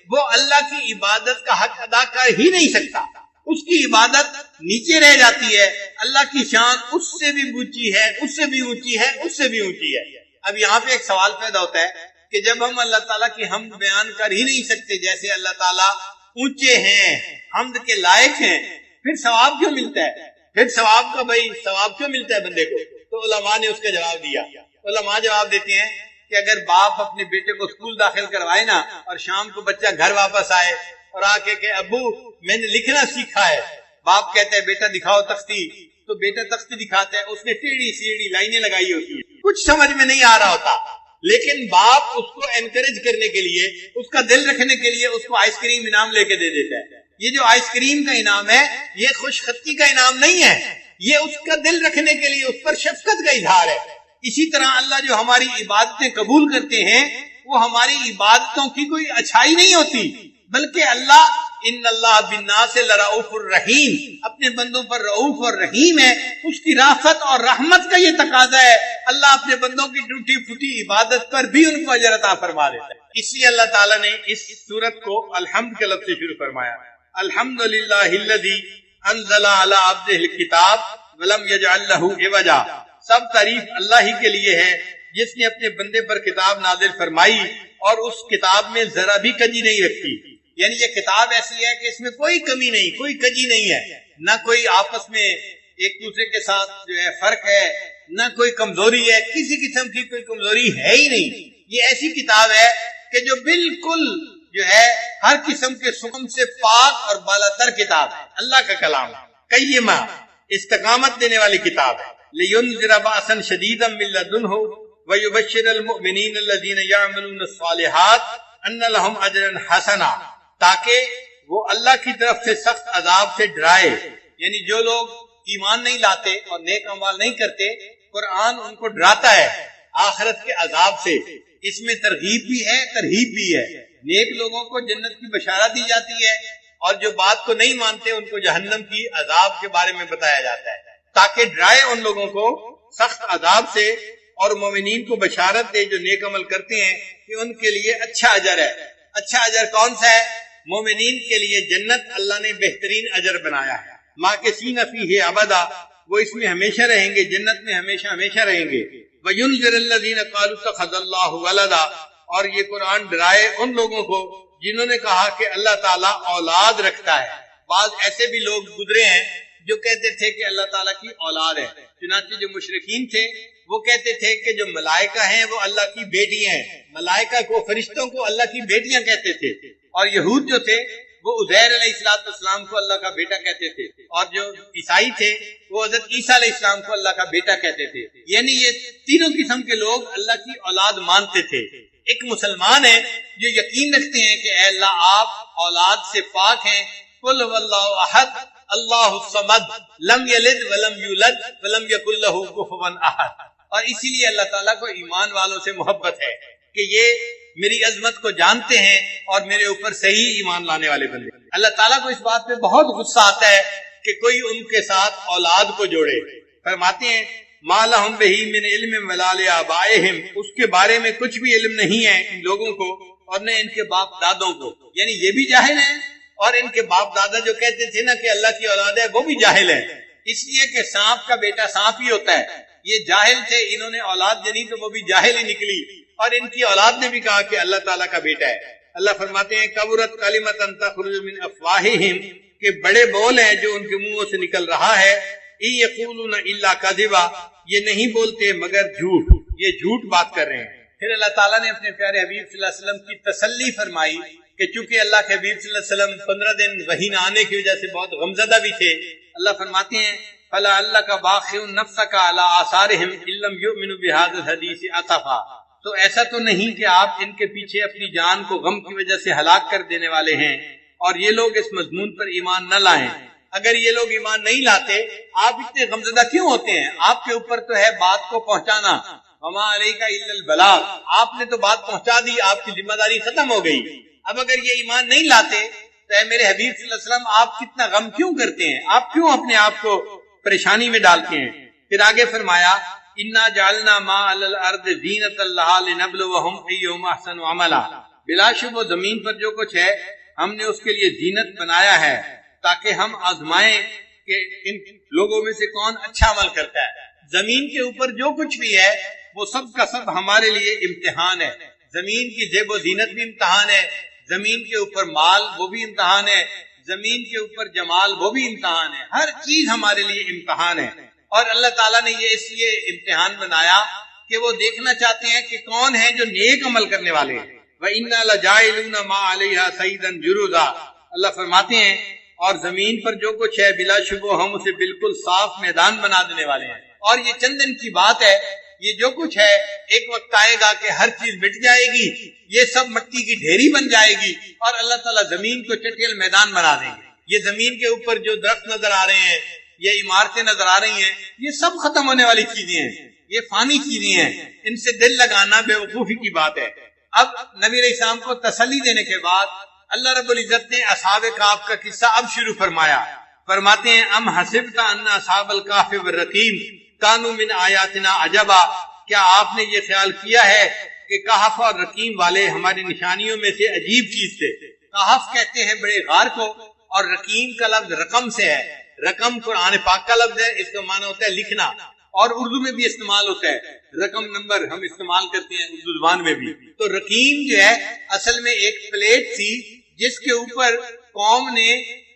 وہ اللہ کی عبادت کا حق ادا کر ہی نہیں سکتا۔ اس کی عبادت نیچے رہ جاتی ہے۔ اللہ کی شان اس سے بھی اونچی ہے، اس سے بھی اونچی ہے، اس سے بھی اونچی ہے۔ اب یہاں پہ ایک سوال پیدا ہوتا ہے کہ جب ہم اللہ تعالیٰ کی حمد بیان کر ہی نہیں سکتے، جیسے اللہ تعالیٰ اونچے ہیں، حمد کے لائق ہیں، پھر ثواب کیوں ملتا ہے؟ پھر ثواب کیوں ملتا ہے بندے کو؟ تو علماء نے اس کا جواب دیا۔ علماء جواب دیتے ہیں کہ اگر باپ اپنے بیٹے کو اسکول داخل کروائے نا، اور شام کو بچہ گھر واپس آئے اور آ کے کہ ابو میں نے لکھنا سیکھا ہے، باپ کہتا ہے بیٹا دکھاؤ تختی، تو بیٹا تختی دکھاتا ہے، اس نے ٹیڑھی سیڑھی لائنیں لگائی ہوتی ہیں، کچھ سمجھ میں نہیں آ رہا ہوتا، لیکن باپ اس کو انکریج کرنے کے لیے، اس کا دل رکھنے کے لیے اس کو آئس کریم انعام لے کے دے دیتا ہے۔ یہ جو آئس کریم کا انعام ہے یہ خوش خطی کا انعام نہیں ہے، یہ اس کا دل رکھنے کے لیے اس پر شفقت کا اظہار ہے۔ اسی طرح اللہ جو ہماری عبادتیں قبول کرتے ہیں وہ ہماری عبادتوں کی کوئی اچھائی نہیں ہوتی، بلکہ اللہ ان اللہ بالناس لرؤوف الرحیم، اپنے بندوں پر رؤوف اور رحیم ہے، اس کی رافت اور رحمت کا یہ تقاضا ہے۔ اللہ اپنے بندوں کی ٹوٹی پھوٹی عبادت پر بھی ان کو اجر عطا فرما دیتا ہے۔ اس لیے اللہ تعالیٰ نے اس سورت کو الحمد کے لفظ سے شروع فرمایا، الحمدللہ الذی انزل علی عبدہ الکتاب ولم یجعل لہ عوجا، سب تعریف اللہ ہی کے لیے ہے جس نے اپنے بندے پر کتاب نازل فرمائی اور اس کتاب میں ذرا بھی کجی نہیں رکھی۔ یعنی یہ کتاب ایسی ہے کہ اس میں کوئی کمی نہیں، کوئی کجی نہیں ہے، نہ کوئی آپس میں ایک دوسرے کے ساتھ جو ہے فرق ہے، نہ کوئی کمزوری ہے، کسی قسم کی کوئی کمزوری ہے ہی نہیں۔ یہ ایسی کتاب ہے کہ جو بالکل جو ہے ہر قسم کے سکم سے پاک اور بالاتر کتاب ہے، اللہ کا کلام ہے، قیمہ استقامت دینے والی کتاب ہے۔ لِيُنذِرَ بَأْسًا شَدِيدًا مِّن لَّدُنْهُ وَيُبَشِّرَ الْمُؤْمِنِينَ الَّذِينَ يَعْمَلُونَ الصَّالِحَاتِ أَنَّ لَهُمْ أَجْرًا حَسَنًا، تاکہ وہ اللہ کی طرف سے سخت عذاب سے ڈرائے۔ یعنی جو لوگ ایمان نہیں لاتے اور نیک اعمال نہیں کرتے، قرآن ان کو ڈراتا ہے آخرت کے عذاب سے۔ اس میں ترغیب بھی ہے، ترہیب بھی ہے۔ نیک لوگوں کو جنت کی بشارت دی جاتی ہے اور جو بات کو نہیں مانتے ان کو جہنم کی عذاب کے بارے میں بتایا جاتا ہے، تاکہ ڈرائے ان لوگوں کو سخت عذاب سے اور مومنین کو بشارت دے جو نیک عمل کرتے ہیں کہ ان کے لیے اچھا اجر ہے۔ اچھا اجر کون سا ہے؟ مومنین کے لیے جنت اللہ نے بہترین اجر بنایا ہے۔ ماکثین فیہ ابدا، وہ اس میں ہمیشہ رہیں گے، جنت میں ہمیشہ ہمیشہ رہیں گے۔ وینذر الذین قالوا اتخذ اللہ ولدا، اور یہ قرآن ڈرائے ان لوگوں کو جنہوں نے کہا کہ اللہ تعالیٰ اولاد رکھتا ہے۔ بعض ایسے بھی لوگ گزرے ہیں جو کہتے تھے کہ اللہ تعالیٰ کی اولاد ہے. چنانچہ جو مشرکین تھے وہ کہتے تھے کہ جو ملائکہ ہیں وہ اللہ کی بیٹیاں ہیں. ملائکہ کو، فرشتوں کو اللہ کی بیٹیاں کہتے تھے. اور یہود جو تھے وہ عزیر علیہ السلام کو اللہ کا بیٹا کہتے تھے، اور جو عیسائی تھے وہ حضرت عیسیٰ علیہ السلام کو اللہ کا بیٹا کہتے تھے. یعنی یہ تینوں قسم کے لوگ اللہ کی اولاد مانتے تھے. ایک مسلمان ہے جو یقین رکھتے ہیں کہ اے اللہ آپ اولاد سے پاک ہیں. قل هو اللہ احد اللہ الصمد لم یلد ولم یولد ولم یکن لہ کفوا احد. اور اسی لیے اللہ تعالیٰ کو ایمان والوں سے محبت ہے کہ یہ میری عظمت کو جانتے ہیں اور میرے اوپر صحیح ایمان لانے والے بندے. اللہ تعالیٰ کو اس بات پہ بہت غصہ آتا ہے کہ کوئی ان کے ساتھ اولاد کو جوڑے. فرماتے ہیں ما لہم بہ من علم ولا لآبائہم، اس کے بارے میں کچھ بھی علم نہیں ہے ان لوگوں کو اور نہ ان کے باپ دادوں کو. یعنی یہ بھی جاہل ہیں اور ان کے باپ دادا جو کہتے تھے نا کہ اللہ کی اولاد ہے وہ بھی جاہل ہے. اس لیے کہ سانپ کا بیٹا سانپ ہی ہوتا ہے. یہ جاہل تھے، انہوں نے اولاد جنی تو وہ بھی جاہل ہی نکلی، اور ان کی اولاد نے بھی کہا کہ اللہ تعالیٰ کا بیٹا ہے. اللہ فرماتے ہیں کبرت کلمۃ تخرج من افواہہم، کہ بڑے بول ہیں جو ان کے منہوں سے نکل رہا ہے. ان یقولون الا کذبا، یہ نہیں بولتے مگر جھوٹ، یہ جھوٹ بات کر رہے ہیں. پھر اللہ تعالیٰ نے اپنے پیارے حبیب صلی اللہ علیہ وسلم کی تسلی فرمائی کہ چونکہ اللہ کے حبیب صلی اللہ علیہ وسلم 15 دن وحی نہ آنے کی وجہ سے بہت غمزدہ بھی تھے. اللہ فرماتے ہیں فَلَعَلَّكَ بَاخِعٌ نَفْسَكَ عَلَىٰ آثَارِهِمْ إِن لَّمْ يُؤْمِنُوا بِهَٰذَا الْحَدِيثِ أَسَفًا. تو ایسا تو نہیں کہ آپ ان کے پیچھے اپنی جان کو غم کی وجہ سے ہلاک کر دینے والے ہیں اور یہ لوگ اس مضمون پر ایمان نہ لائیں. اگر یہ لوگ ایمان نہیں لاتے آپ اتنے غمزدہ کیوں ہوتے ہیں؟ آپ کے اوپر تو ہے بات کو پہنچانا. وما علیک الا البلاغ، آپ نے تو بات پہنچا دی، آپ کی ذمہ داری ختم ہو گئی. اب اگر یہ ایمان نہیں لاتے تو اے میرے حبیب صلی اللہ علیہ وسلم آپ کتنا غم کیوں کرتے ہیں؟ آپ کیوں اپنے آپ کو پریشانی میں ڈالتے ہیں؟ پھر آگے فرمایا انا جعلنا ما علی الارض زینۃ لہا لنبلوہم ایہم احسن عملا. بلا شبہ زمین پر جو کچھ ہے ہم نے اس کے لیے زینت بنایا ہے تاکہ ہم آزمائیں کہ ان لوگوں میں سے کون اچھا عمل کرتا ہے. زمین کے اوپر جو کچھ بھی ہے وہ سب کا سب ہمارے لیے امتحان ہے. زمین کی زیب و زینت بھی امتحان ہے، زمین کے اوپر مال وہ بھی امتحان ہے، زمین کے اوپر جمال وہ بھی امتحان ہے. ہر چیز ہمارے لیے امتحان ہے. اور اللہ تعالیٰ نے یہ اس لیے امتحان بنایا کہ وہ دیکھنا چاہتے ہیں کہ کون ہیں جو نیک عمل کرنے والے ہیں. وَإِنَّا لَجَاعِلُونَ مَا عَلَيْهَا صَعِيدًا جُرُزًا. اللہ فرماتے ہیں اور زمین پر جو کچھ ہے بلا شبہ ہم اسے بالکل صاف میدان بنا دینے والے ہیں. اور یہ چند دن کی بات ہے، یہ جو کچھ ہے ایک وقت آئے گا کہ ہر چیز مٹ جائے گی، یہ سب مٹی کی ڈھیری بن جائے گی اور اللہ تعالیٰ زمین کو چٹیل میدان بنا دیں گے. یہ زمین کے اوپر جو درخت نظر آ رہے ہیں، یہ عمارتیں نظر آ رہی ہیں، یہ سب ختم ہونے والی چیزیں ہیں، یہ فانی چیزیں ہیں. ان سے دل لگانا بے وقوفی کی بات ہے. اب نبی علیہ السلام کو تسلی دینے کے بعد اللہ رب العزت نے اصحاب کہف کا قصہ اب شروع فرمایا. فرماتے ہیں ام حسبت ان اصحاب الکہف والرقیم کانوا من آیاتنا عجبا. کیا آپ نے یہ خیال کیا ہے کہ کہف اور رقیم والے ہماری نشانیوں میں سے عجیب چیز تھے؟ کہف کہتے ہیں بڑے غار کو، اور رقیم کا لفظ رقم سے ہے. رقم قرآن پاک کا لفظ ہے، اس کا معنی ہوتا ہے لکھنا، اور اردو میں بھی استعمال ہوتا ہے. رقم نمبر ہم استعمال کرتے ہیں اردو زبان میں بھی. تو رقیم جو ہے اصل میں ایک پلیٹ تھی جس کے اوپر قوم نے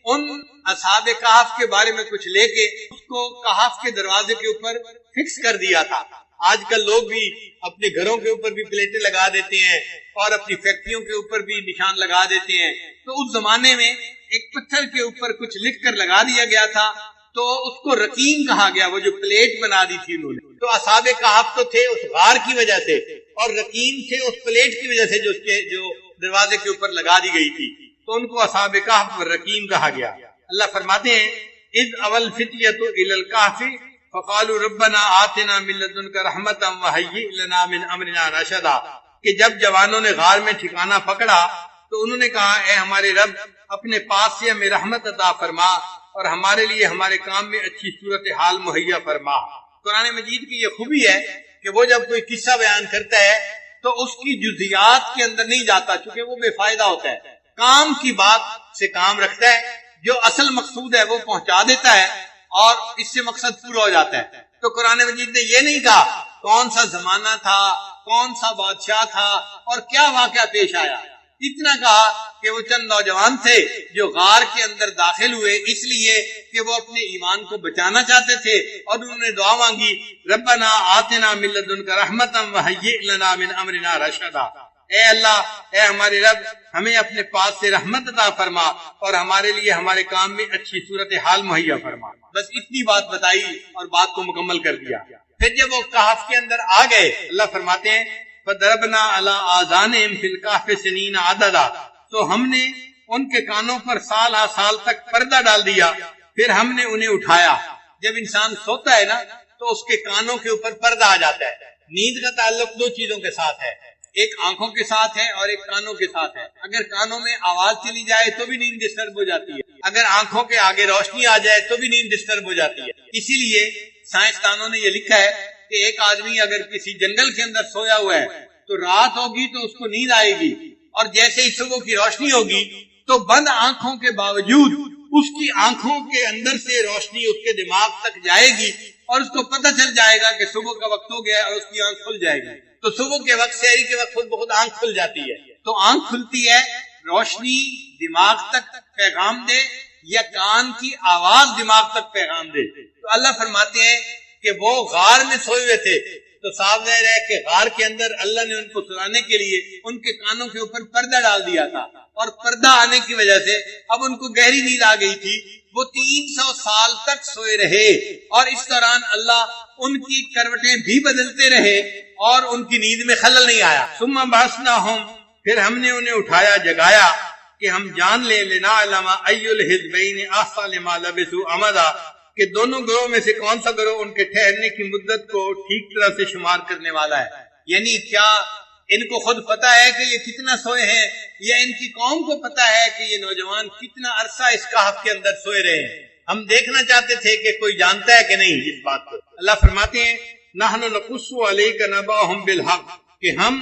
ان اصحاب کہف کے بارے میں کچھ لے کے اس کو کہف کے دروازے کے اوپر فکس کر دیا تھا. آج کل لوگ بھی اپنے گھروں کے اوپر بھی پلیٹیں لگا دیتے ہیں اور اپنی فیکٹریوں کے اوپر بھی نشان لگا دیتے ہیں. تو اس زمانے میں ایک پتھر کے اوپر کچھ لکھ کر لگا دیا گیا تھا تو اس کو رقیم کہا گیا، وہ جو پلیٹ بنا دی تھی انہوں نے. تو اصحاب کہف تو تھے اس غار کی وجہ سے، اور رقیم تھے اس پلیٹ کی وجہ سے جو اس کے جو دروازے کے اوپر لگا دی گئی تھی، تو ان کو اصحاب کہف والرقیم کہا گیا. اللہ فرماتے ہیں اذ اول فتیۃ الی الکہف فقالوا ربنا آتنا من لدنک رحمتا وہیئ لنا من امرنا رشدا. کہ جب جوانوں نے غار میں ٹھکانہ پکڑا تو انہوں نے کہا اے ہمارے رب اپنے پاس سے ہمیں رحمت عطا فرما اور ہمارے لیے ہمارے کام میں اچھی صورتحال مہیا فرما. قرآن مجید کی یہ خوبی ہے کہ وہ جب کوئی قصہ بیان کرتا ہے تو اس کی جزیات کے اندر نہیں جاتا، چونکہ وہ بے فائدہ ہوتا ہے. کام کی بات سے کام رکھتا ہے، جو اصل مقصود ہے وہ پہنچا دیتا ہے اور اس سے مقصد پورا ہو جاتا ہے. تو قرآن مجید نے یہ نہیں کہا کون سا زمانہ تھا، کون سا بادشاہ تھا اور کیا واقعہ پیش آیا. اتنا کہا کہ وہ چند نوجوان تھے جو غار کے اندر داخل ہوئے اس لیے کہ وہ اپنے ایمان کو بچانا چاہتے تھے، اور انہوں نے دعا مانگی ربنا آتنا من لدنک رحمتا وہیئ لنا من امرنا رشدا، اے اللہ، اے ہمارے رب، ہمیں اپنے پاس سے رحمت عطا فرما اور ہمارے لیے ہمارے کام میں اچھی صورتحال مہیا فرما۔ بس اتنی بات بتائی اور بات کو مکمل کر دیا۔ پھر جب وہ کہف کے اندر آ گئے، اللہ فرماتے ہیں فَضَرَبْنَا عَلَىٰ آذَانِهِمْ فِي الْكَهْفِ سِنِينَ عَدَدًا، تو ہم نے ان کے کانوں پر سال ہا سال تک پردہ ڈال دیا، پھر ہم نے انہیں اٹھایا۔ جب انسان سوتا ہے نا تو اس کے کانوں کے اوپر پردہ آ جاتا ہے۔ نیند کا تعلق دو چیزوں کے ساتھ ہے، ایک آنکھوں کے ساتھ ہے اور ایک کانوں کے ساتھ ہے۔ اگر کانوں میں آواز چلی جائے تو بھی نیند ڈسٹرب ہو جاتی ہے، اگر آنکھوں کے آگے روشنی آ جائے تو بھی نیند ڈسٹرب ہو جاتی ہے۔ اسی لیے سائنسدانوں نے یہ لکھا ہے کہ ایک آدمی اگر کسی جنگل کے اندر سویا ہوا ہے تو رات ہوگی تو اس کو نیند آئے گی، اور جیسے ہی صبح کی روشنی ہوگی تو بند آنکھوں کے باوجود اس کی آنکھوں کے اندر سے روشنی اس کے دماغ تک جائے گی اور اس کو پتہ چل جائے گا کہ صبح کا وقت ہو گیا اور اس کی آنکھ کھل جائے گی۔ تو صبح کے وقت، سحری کے وقت خود بخود آنکھ کھل جاتی ہے۔ تو آنکھ کھلتی ہے، روشنی دماغ تک پیغام دے یا کان کی آواز دماغ تک پیغام دے۔ تو اللہ فرماتے ہیں کہ وہ غار میں سوئے ہوئے تھے، تو صاف ظاہر ہے کہ غار کے اندر اللہ نے ان کو سلانے کے لیے ان کے کانوں کے اوپر پردہ ڈال دیا تھا، اور پردہ آنے کی وجہ سے اب ان کو گہری نیند آ گئی تھی۔ وہ 300 سال تک سوئے رہے، اور اس دوران اللہ ان کی کروٹیں بھی بدلتے رہے اور ان کی نیند میں خلل نہیں آیا۔ ثم بعثناہم، پھر ہم نے انہیں اٹھایا، جگایا کہ ہم جان لیں لنعلم ای الحزبین احصی لما لبثوا امدا، کہ دونوں گروہ میں سے کون سا گروہ ان کے ٹھہرنے کی مدت کو ٹھیک طرح سے شمار کرنے والا ہے۔ یعنی کیا ان کو خود پتا ہے کہ یہ کتنا سوئے ہیں، یا ان کی قوم کو پتا ہے کہ یہ نوجوان کتنا عرصہ اس کہف کے اندر سوئے رہے ہیں؟ ہم دیکھنا چاہتے تھے کہ کوئی جانتا ہے کہ نہیں اس بات کو۔ اللہ فرماتے ہیں نحن نقص علیک نبأہم بالحق، کہ ہم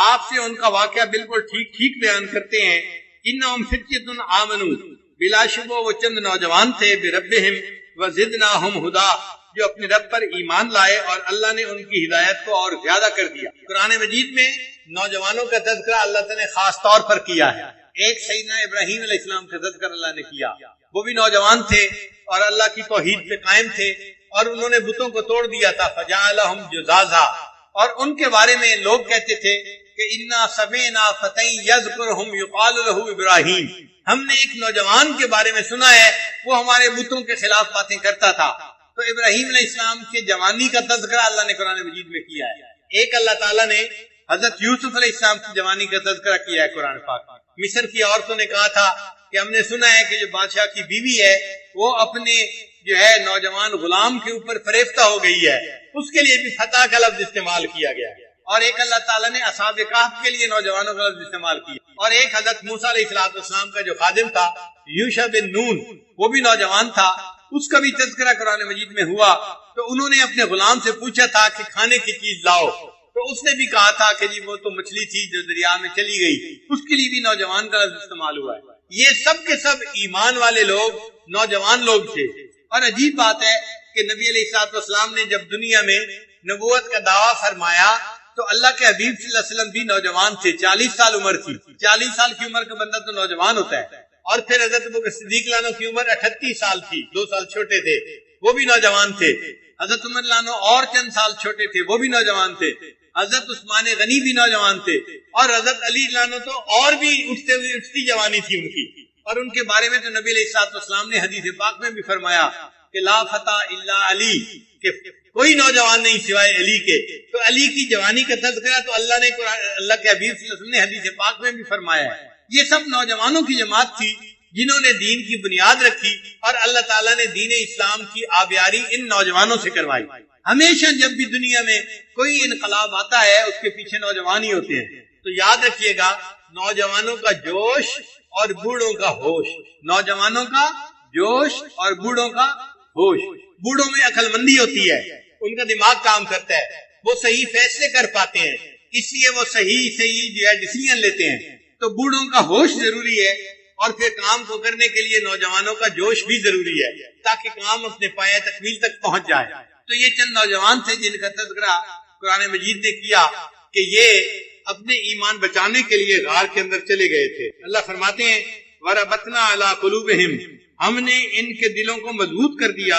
آپ سے ان کا واقعہ بالکل ٹھیک ٹھیک بیان کرتے ہیں۔ انہم فتیۃ آمنوا، بلا شبہ وہ چند نوجوان تھے، بربہم وزدناہم ہدا، جو اپنے رب پر ایمان لائے اور اللہ نے ان کی ہدایت کو اور زیادہ کر دیا۔ قرآن مجید میں نوجوانوں کا تذکرہ اللہ تعالیٰ نے خاص طور پر کیا ہے۔ ایک سیدنا ابراہیم علیہ السلام کا تذکرہ اللہ نے کیا، وہ بھی نوجوان تھے اور اللہ کی توحید پہ قائم تھے، اور انہوں نے بتوں کو توڑ دیا تھا، فجعلہم جذاذا، اور ان کے بارے میں لوگ کہتے تھے کہ انا سمعنا فتى یذکرہم یقال لہ ابراہیم، ہم نے ایک نوجوان کے بارے میں سنا ہے وہ ہمارے بتوں کے خلاف باتیں کرتا تھا۔ تو ابراہیم علیہ السلام کے جوانی کا تذکرہ اللہ نے قرآن مجید میں کیا ہے۔ ایک اللہ تعالیٰ نے حضرت یوسف علیہ السلام کی جوانی کا تذکرہ کیا ہے قرآن پاک میں۔ مصر کی عورتوں نے کہا تھا کہ ہم نے سنا ہے کہ جو بادشاہ کی بیوی ہے وہ اپنے جو ہے نوجوان غلام کے اوپر فریفتہ ہو گئی ہے، اس کے لیے بھی فتح کا لفظ استعمال کیا گیا ہے۔ اور ایک اللہ تعالیٰ نے اصحاب کہف کے لیے نوجوانوں کا لفظ استعمال کیا، اور ایک حضرت موسیٰ علیہ السلام کا جو خادم تھا یوشع بن نون، وہ بھی نوجوان تھا، اس کا بھی تذکرہ قرآن مجید میں ہوا۔ تو انہوں نے اپنے غلام سے پوچھا تھا کہ کھانے کی چیز لاؤ، تو اس نے بھی کہا تھا کہ جی وہ تو مچھلی تھی جو دریا میں چلی گئی، اس کے لیے بھی نوجوان کا لفظ استعمال ہوا ہے۔ یہ سب کے سب ایمان والے لوگ نوجوان لوگ تھے۔ اور عجیب بات ہے کہ نبی علیہ السلام نے جب دنیا میں نبوت کا دعویٰ فرمایا تو اللہ کے حبیب صلی اللہ علیہ وسلم بھی نوجوان تھے، 40 سال عمر تھی۔ 40 سال کی عمر کا بندہ تو نوجوان ہوتا ہے۔ اور پھر حضرت ابوبکر صدیق لانو کی عمر 38 سال تھی، 2 سال چھوٹے تھے، وہ بھی نوجوان تھے۔ حضرت عمر لانو اور چند سال چھوٹے تھے، وہ بھی نوجوان تھے۔ حضرت عثمان غنی بھی نوجوان تھے، اور حضرت علی لانو تو اور بھی اٹھتی جوانی تھی ان کی۔ اور ان کے بارے میں تو نبی علیہ السلام نے حدیث پاک میں بھی فرمایا کہ لا فتح الا علی، کہ کوئی نوجوان نہیں سوائے علی کے۔ تو علی کی جوانی کا تذکرہ تو اللہ نے اللہ کے حبیب صلی اللہ علیہ وسلم نے حدیث پاک میں بھی فرمایا ہے۔ یہ سب نوجوانوں کی جماعت تھی جنہوں نے دین کی بنیاد رکھی، اور اللہ تعالیٰ نے دین اسلام کی آبیاری ان نوجوانوں سے کروائی۔ ہمیشہ جب بھی دنیا میں کوئی انقلاب آتا ہے اس کے پیچھے نوجوان ہی ہوتے ہیں۔ تو یاد رکھیے گا، نوجوانوں کا جوش اور بوڑھوں کا ہوش، نوجوانوں کا جوش اور بوڑھوں کا ہوش۔ بوڑھوں میں عقل مندی ہوتی ہے، ان کا دماغ کام کرتا ہے، وہ صحیح فیصلے کر پاتے ہیں، اس لیے وہ صحیح جو ہے ڈیسیژن لیتے ہیں۔ تو بوڑھوں کا ہوش ضروری ہے، اور پھر کام کو کرنے کے لیے نوجوانوں کا جوش بھی ضروری ہے، تاکہ کام اپنے پایہ تکمیل تک پہنچ جائے۔ تو یہ چند نوجوان تھے جن کا تذکرہ قرآن مجید نے کیا کہ یہ اپنے ایمان بچانے کے لیے غار کے اندر چلے گئے تھے۔ اللہ فرماتے ہیں وَرَبَطْنَا عَلَىٰ قُلُوبِهِمْ، ہم نے ان کے دلوں کو مضبوط کر دیا،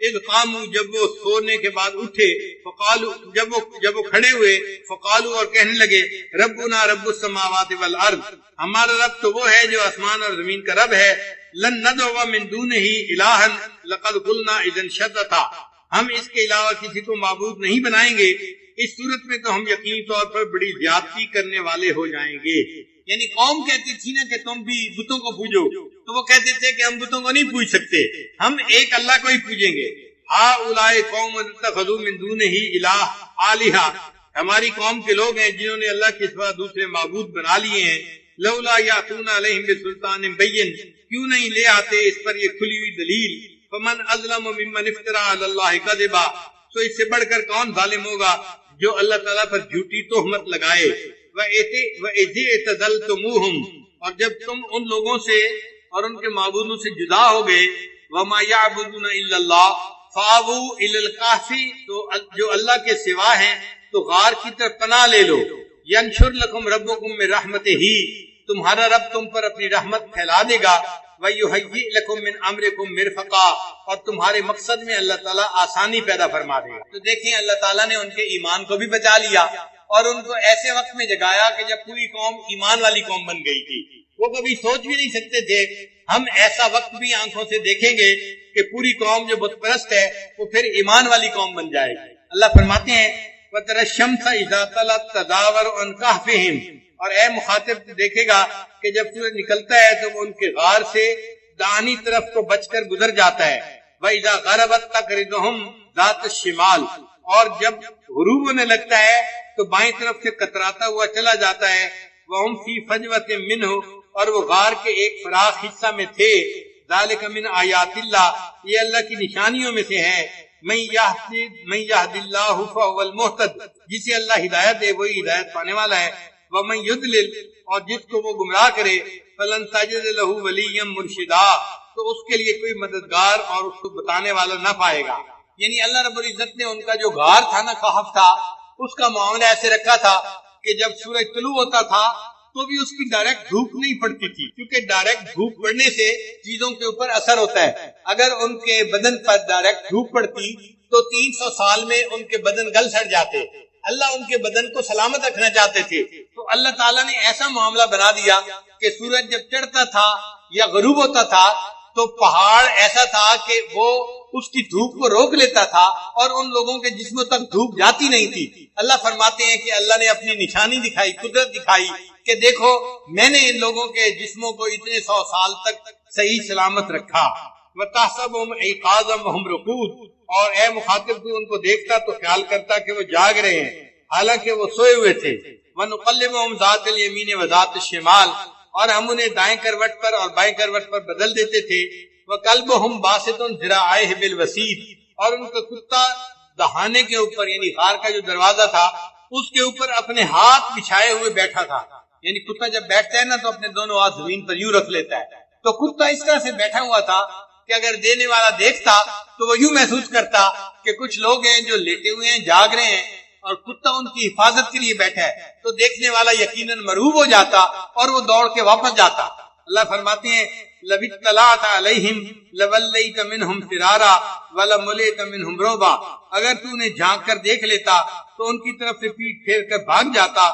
اذ قاموا، جب وہ سونے کے بعد اٹھے، فقالوا، جب وہ کھڑے ہوئے، فقالوا، اور کہنے لگے، ربنا رب السماوات والارض، ہمارا رب تو وہ ہے جو آسمان اور زمین کا رب ہے، لن ندعو من دونہ الہا لقد قلنا اذا شططا، ہم اس کے علاوہ کسی کو معبود نہیں بنائیں گے، اس صورت میں تو ہم یقینی طور پر بڑی زیادتی کرنے والے ہو جائیں گے۔ یعنی قوم کہتی تھی نا کہ تم بھی بتوں کو پوجو، تو وہ کہتے تھے کہ ہم بتوں کو نہیں پوج سکتے، ہم ایک اللہ کو ہی پوجیں گے۔ ہؤلاء قوم اتخذوا من دونہ الہ آلہہ، ہماری قوم کے لوگ ہیں جنہوں نے اللہ کے سوا دوسرے معبود بنا لیے ہیں۔ لولا یاتون علیہم بسلطان بین، کیوں نہیں لے آتے اس پر یہ کھلی ہوئی دلیل۔ فمن اظلم ممن افترى علی اللہ کذبا، تو اس سے بڑھ کر کون ظالم ہوگا جو اللہ تعالیٰ پر جھوٹی تہمت لگائے۔ وَإِذِ اعْتَزَلْتُمُوهُمْ، اور جب تم ان لوگوں سے اور ان کے معبودوں سے جدا ہو گئے، وَمَا يَعْبُدُونَ إِلَّا اللَّهَ فَآوُوا إِلَى الْكَهْفِ، تو جو اللہ کے سوا ہیں تو غار کی طرف پناہ لے لو۔ يَنشُرْ لَكُمْ رَبُّكُمْ مِنْ رَحْمَتِهِ، تمہارا رب تم پر اپنی رحمت پھیلا دے گا۔ وَيُهَيِّئْ لَكُمْ مِنْ أَمْرِكُمْ مِرْفَقًا، اور تمہارے مقصد میں اللہ تعالیٰ آسانی پیدا فرما دے گا۔ تو دیکھیں اللہ تعالیٰ نے ان کے ایمان کو بھی بچا لیا اور ان کو ایسے وقت میں جگایا کہ جب پوری قوم ایمان والی قوم بن گئی تھی۔ وہ کبھی سوچ بھی نہیں سکتے تھے ہم ایسا وقت بھی آنکھوں سے دیکھیں گے کہ پوری قوم جو بت پرست ہے وہ پھر ایمان والی قوم بن جائے گی۔ اللہ فرماتے ہیں وَتَرَى الشَّمْسَ إِذَا طَلَعَتْ تَزَاوَرُ عَنْ كَهْفِهِمْ، اور اے مخاطب تو دیکھے گا کہ جب سورج نکلتا ہے تو وہ ان کے غار سے دانی طرف کو بچ کر گزر جاتا ہے۔ وَإِذَا غَرَبَتْ تَقْرِضُهُمْ ذَاتَ الشِّمَالِ، اور جب غروب ہونے لگتا ہے تو بائیں طرف سے کتراتا ہوا چلا جاتا ہے۔ وَهُمْ فِي فَجْوَةٍ مِّنْهُ، اور وہ غار کے ایک فراخ حصہ میں تھے۔ ذَلِكَ مِنْ آیاتِ اللَّهِ، یہ اللہ کی نشانیوں میں سے ہے۔ مَن يَهْدِ اللَّهُ فَهُوَ الْمُهْتَدِ، جسے اللہ ہدایت دے وہی ہدایت پانے والا ہے۔ وَمَن يُضْلِلْ، اور جس کو وہ گمراہ کرے، فَلَن تَجِدَ لَهُ وَلِيًّا مُرْشِدًا، تو اس کے لیے کوئی مددگار اور اس کو بتانے والا نہ پائے گا۔ یعنی اللہ رب العزت نے ان کا جو غار تھا نا، کہف تھا، اس کا معاملہ ایسے رکھا تھا کہ جب سورج طلوع ہوتا تھا تو بھی اس کی ڈائریکٹ دھوپ نہیں پڑتی تھی، کیونکہ ڈائریکٹ دھوپ پڑنے سے چیزوں کے اوپر اثر ہوتا ہے۔ اگر ان کے بدن پر ڈائریکٹ دھوپ پڑتی تو 300 سال میں ان کے بدن گل سڑ جاتے۔ اللہ ان کے بدن کو سلامت رکھنا چاہتے تھے، تو اللہ تعالیٰ نے ایسا معاملہ بنا دیا کہ سورج جب چڑھتا تھا یا غروب ہوتا تھا تو پہاڑ ایسا تھا کہ وہ اس کی دھوپ کو روک لیتا تھا اور ان لوگوں کے جسموں تک دھوپ جاتی نہیں تھی۔ اللہ فرماتے ہیں کہ اللہ نے اپنی نشانی دکھائی، قدرت دکھائی کہ دیکھو میں نے ان لوگوں کے جسموں کو اتنے 100 سال تک صحیح سلامت رکھا۔ وَتَحْسَبُهُمْ أَيْقَاظًا وَهُمْ رُقُودٌ، اور اے مخاطب تو ان کو دیکھتا تو خیال کرتا کہ وہ جاگ رہے ہیں حالانکہ وہ سوئے ہوئے تھے۔ وَنُقَلِّبُهُمْ ذَاتَ الْيَمِينِ وَذَاتِ الشِّمَالِ، اور ہم انہیں دائیں کروٹ پر اور بائیں کروٹ پر بدل دیتے تھے۔ وَكَلْبُهُمْ بَاسِطٌ ذِرَاعَيْهِ بِالْوَسِيدِ، اور ان کا کتا دہانے کے اوپر، یعنی غار کا جو دروازہ تھا اس کے اوپر اپنے ہاتھ بچھائے ہوئے بیٹھا تھا۔ یعنی کتا جب بیٹھتا ہے نا تو اپنے دونوں ہاتھ زمین پر یوں رکھ لیتا ہے، تو کتا اس طرح سے بیٹھا ہوا تھا کہ اگر دینے والا دیکھتا تو وہ یوں محسوس کرتا کہ کچھ لوگ ہیں جو لیٹے ہوئے ہیں، جاگ رہے ہیں، اور کتا ان کی حفاظت کے لیے بیٹھا ہے، تو دیکھنے والا یقیناً مرعوب ہو جاتا اور وہ دوڑ کے واپس جاتا۔ اللہ فرماتے ہیں لَوِ اطَّلَعْتَ عَلَيْهِمْ لَوَلَّيْتَ مِنْهُمْ فِرَارًا وَلَمُلِئْتَ مِنْهُمْ رُعْبًا، اگر تو نے جھانک کر دیکھ لیتا تو ان کی طرف سے پیٹ پھیر کر بھاگ جاتا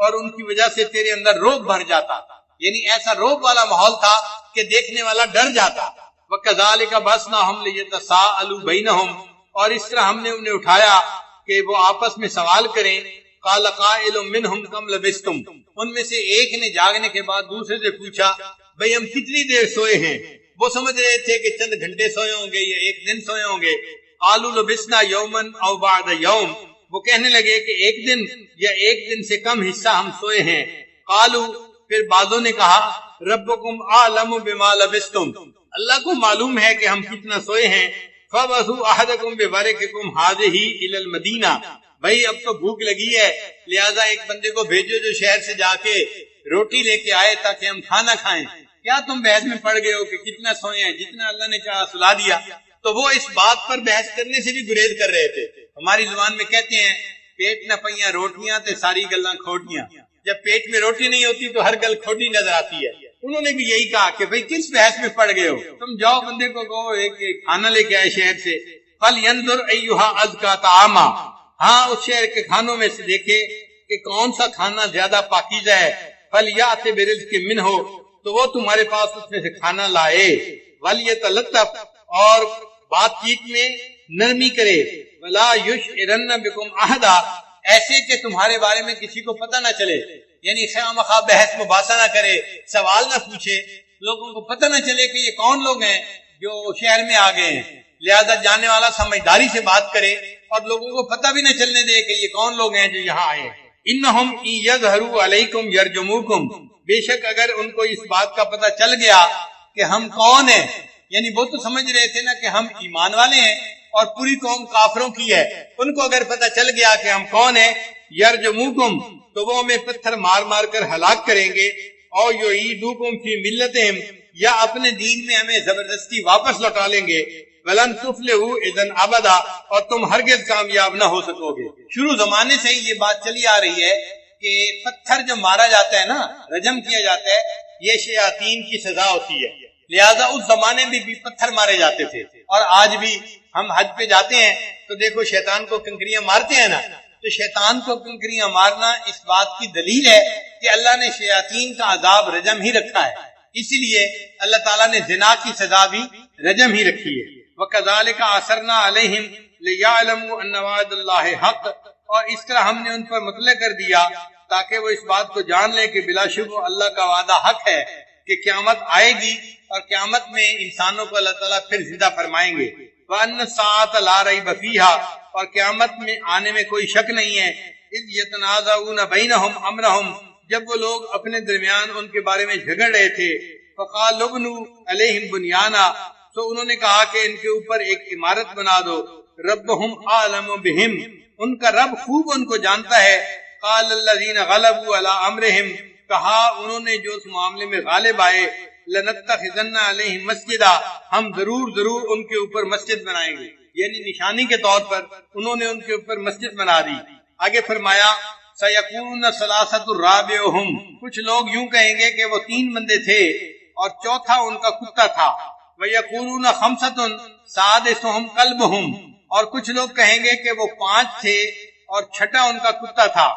اور ان کی وجہ سے تیرے اندر روب بھر جاتا۔ یعنی ایسا روب والا ماحول تھا کہ دیکھنے والا ڈر جاتا۔ وَكَذَلِكَ بَعَثْنَاهُمْ لِيَتَسَاءَلُوا بَيْنَهُمْ، اور اس طرح ہم نے انہیں اٹھایا کہ وہ آپس میں سوال کریں۔ قَالَ قَائِلٌ مِّنْهُمْ كَمْ لَبِثْتُمْ، ان میں سے ایک نے جاگنے کے بعد دوسرے سے پوچھا بھئی ہم کتنی دیر سوئے ہیں؟ وہ سمجھ رہے تھے کہ چند گھنٹے سوئے ہوں گے یا ایک دن سوئے ہوں گے۔ قَالُوا لَبِثْنَا يَوْمًا أَوْ بَعْضَ يَوْمٍ، وہ کہنے لگے کہ ایک دن یا ایک دن سے کم حصہ ہم سوئے ہیں۔ قَالُوا، پھر بعضوں نے کہا رَبُّكُمْ أَعْلَمُ بِمَا لَبِثْتُمْ، اللہ کو معلوم ہے کہ ہم کتنا سوئے ہیں۔ فَبَعْثُوا أَحَدَكُمْ بِوَرِقِكُمْ هَٰذِهِ إِلَى الْمَدِينَةِ، بھئی اب تو بھوک لگی ہے لہذا ایک بندے کو بھیجو جو شہر سے جا کے روٹی لے کے آئے تاکہ ہم کھانا کھائیں۔ کیا تم بحث میں پڑ گئے ہو کہ کتنا سوئے ہیں؟ جتنا اللہ نے چاہا سلا دیا۔ تو وہ اس بات پر بحث کرنے سے بھی گریز کر رہے تھے۔ ہماری زبان میں کہتے ہیں پیٹ نہ پئیاں روٹیاں تے ساری گلاں کھوٹیاں، جب پیٹ میں روٹی نہیں ہوتی تو ہر گل کھوٹی نظر آتی ہے. انہوں نے بھی یہی کہا کہ بھئی کس بحث میں پڑ گئے ہو, تم جاؤ بندے کو کہو ایک کھانا لے کے آئے شہر سے. فَلْيَنْظُرْ أَيُّهَا أَزْكَىٰ طَعَامًا, ہاں اس شہر کے کھانوں میں سے دیکھے کہ کون سا کھانا زیادہ پاکیزہ ہے. فَلْيَأْتِ بِرِزْقٍ مِّنْهُ, تو وہ تمہارے پاس اس میں سے کھانا لائے. وَلْيَتَلَطَّفْ, اور بات چیت میں نرمی کرے. وَلَا يُشْعِرَنَّ بِكُمْ أَحَدًا, ایسے کہ تمہارے بارے میں کسی کو پتہ نہ چلے, یعنی خواہ مخواہ بحث مباحثہ نہ کرے, سوال نہ پوچھے, لوگوں کو پتہ نہ چلے کہ یہ کون لوگ ہیں جو شہر میں آ گئے ہیں. لہذا جانے والا سمجھداری سے بات کرے اور لوگوں کو پتہ بھی نہ چلنے دے کہ یہ کون لوگ ہیں جو یہاں آئے ہیں. انہم ان یظہروا علیکم یرجموکم, بے شک اگر ان کو اس بات کا پتہ چل گیا کہ ہم کون ہیں, یعنی وہ تو سمجھ رہے تھے نا کہ ہم ایمان والے ہیں اور پوری قوم کافروں کی ہے, ان کو اگر پتہ چل گیا کہ ہم کون ہیں, یرجموکم, تو وہ ہمیں پتھر مار مار کر ہلاک کریں گے. اور یعیدوکم فی ملتہم, یا اپنے دین میں ہمیں زبردستی واپس لوٹا لیں گے. ولن تفلحوا اذن ابدا, اور تم ہرگز کامیاب نہ ہو سکو گے. شروع زمانے سے ہی یہ بات چلی آ رہی ہے کہ پتھر جو مارا جاتا ہے نا, رجم کیا جاتا ہے, یہ شیاطین کی سزا ہوتی ہے. لہذا اس زمانے میں بھی پتھر مارے جاتے تھے, اور آج بھی ہم حج پہ جاتے ہیں تو دیکھو شیطان کو کنکریاں مارتے ہیں نا, تو شیطان کو کنکریاں مارنا اس بات کی دلیل ہے کہ اللہ نے شیاطین کا عذاب رجم ہی رکھا ہے. اسی لیے اللہ تعالیٰ نے زنا کی سزا بھی رجم ہی رکھی ہے. وَكَذَلِكَ أَثَرْنَا عَلَيْهِمْ لِيَعْلَمُوا أَنَّ وَعْدَ اللَّهِ حَقٌّ, اور اس طرح ہم نے ان پر مطلع کر دیا تاکہ وہ اس بات کو جان لے کہ بلا شبہ اللہ کا وعدہ حق ہے کہ قیامت آئے گی, اور قیامت میں انسانوں کو اللہ تعالیٰ پھر زندہ فرمائیں گے. وَأَنَّ السَّاعَةَ لَا رَيْبَ فِيهَا, اور قیامت میں آنے میں کوئی شک نہیں ہے. اِذْ يَتَنَازَعُونَ بَيْنَهُمْ أَمْرَهُمْ, جب وہ لوگ اپنے درمیان ان کے بارے میں جھگڑ رہے تھے. فَقَالُوا ابْنُوا عَلَيْهِمْ بُنْيَانًا, تو انہوں نے کہا کہ ان کے اوپر ایک عمارت بنا دو. ربهم اعلم بهم, ان کا رب خوب ان کو جانتا ہے. قال الذين غلبوا على امرهم, کہا انہوں نے جو اس معاملے میں غالب آئے, لنتخذن علیہم مسجدا, ہم ضرور ان کے اوپر مسجد بنائیں گے. یعنی نشانی کے طور پر انہوں نے ان کے اوپر مسجد بنا دی. آگے فرمایا سیکون ثلاثۃ رابعہم, کچھ لوگ یوں کہیں گے کہ وہ 3 بندے تھے اور چوتھا ان کا کتا تھا. وَيَقُولُونَ خَمْسَةٌ سَادِسُهُمْ كَلْبُهُمْ, اور کچھ لوگ کہیں گے کہ وہ 5 تھے اور چھٹا ان کا کتا تھا.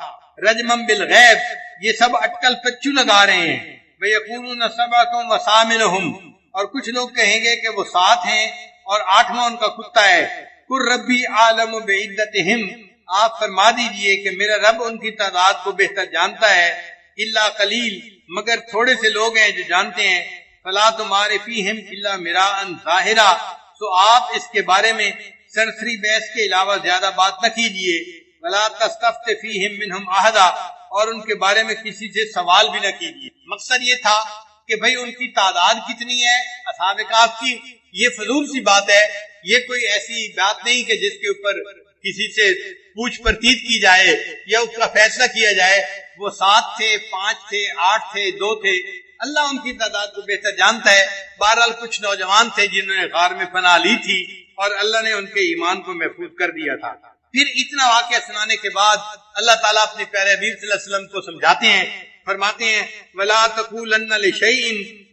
رجمًا بالغیب, یہ سب اٹکل پچو لگا رہے ہیں. وَيَقُولُونَ سَبْعَةٌ وَثَامِنُهُمْ, اور کچھ لوگ کہیں گے کہ وہ 7 ہیں اور 8واں ان کا کتا ہے. قُلْ رَبِّي أَعْلَمُ بِعِدَّتِهِمْ, آپ فرما دیجئے کہ میرا رب ان کی تعداد کو بہتر جانتا ہے. إِلَّا قَلِيلٌ, مگر تھوڑے سے لوگ ہیں جو جانتے ہیں. فَلَا تُمَارِ فِيهِمْ إِلَّا مِرَاءً ظَاهِرًا, تو آپ اس کے بارے میں سرسری بحث کے علاوہ زیادہ بات نہ کیجئے. وَلَا تَسْتَفْتِ فِيهِمْ مِنْهُمْ أَحَدًا, اور ان کے بارے میں کسی سے سوال بھی نہ کیجئے. مقصد یہ تھا کہ بھئی ان کی تعداد کتنی ہے اصحاب کہف کی, یہ فضول سی بات ہے, یہ کوئی ایسی بات نہیں کہ جس کے اوپر کسی سے پوچھ پرتیت کی جائے یا اس کا فیصلہ کیا جائے. وہ 7 تھے, 5 تھے, 8 تھے, 2 تھے, اللہ ان کی تعداد کو بہتر جانتا ہے. بہرحال کچھ نوجوان تھے جنہوں نے غار میں پناہ لی تھی اور اللہ نے ان کے ایمان کو محفوظ کر دیا تھا. پھر اتنا واقعہ سنانے کے بعد اللہ تعالیٰ اپنے پیارے حبیب صلی اللہ علیہ وسلم کو سمجھاتے ہیں, فرماتے ہیں وَلَا تَقُولَنَّ لِشَيْءٍ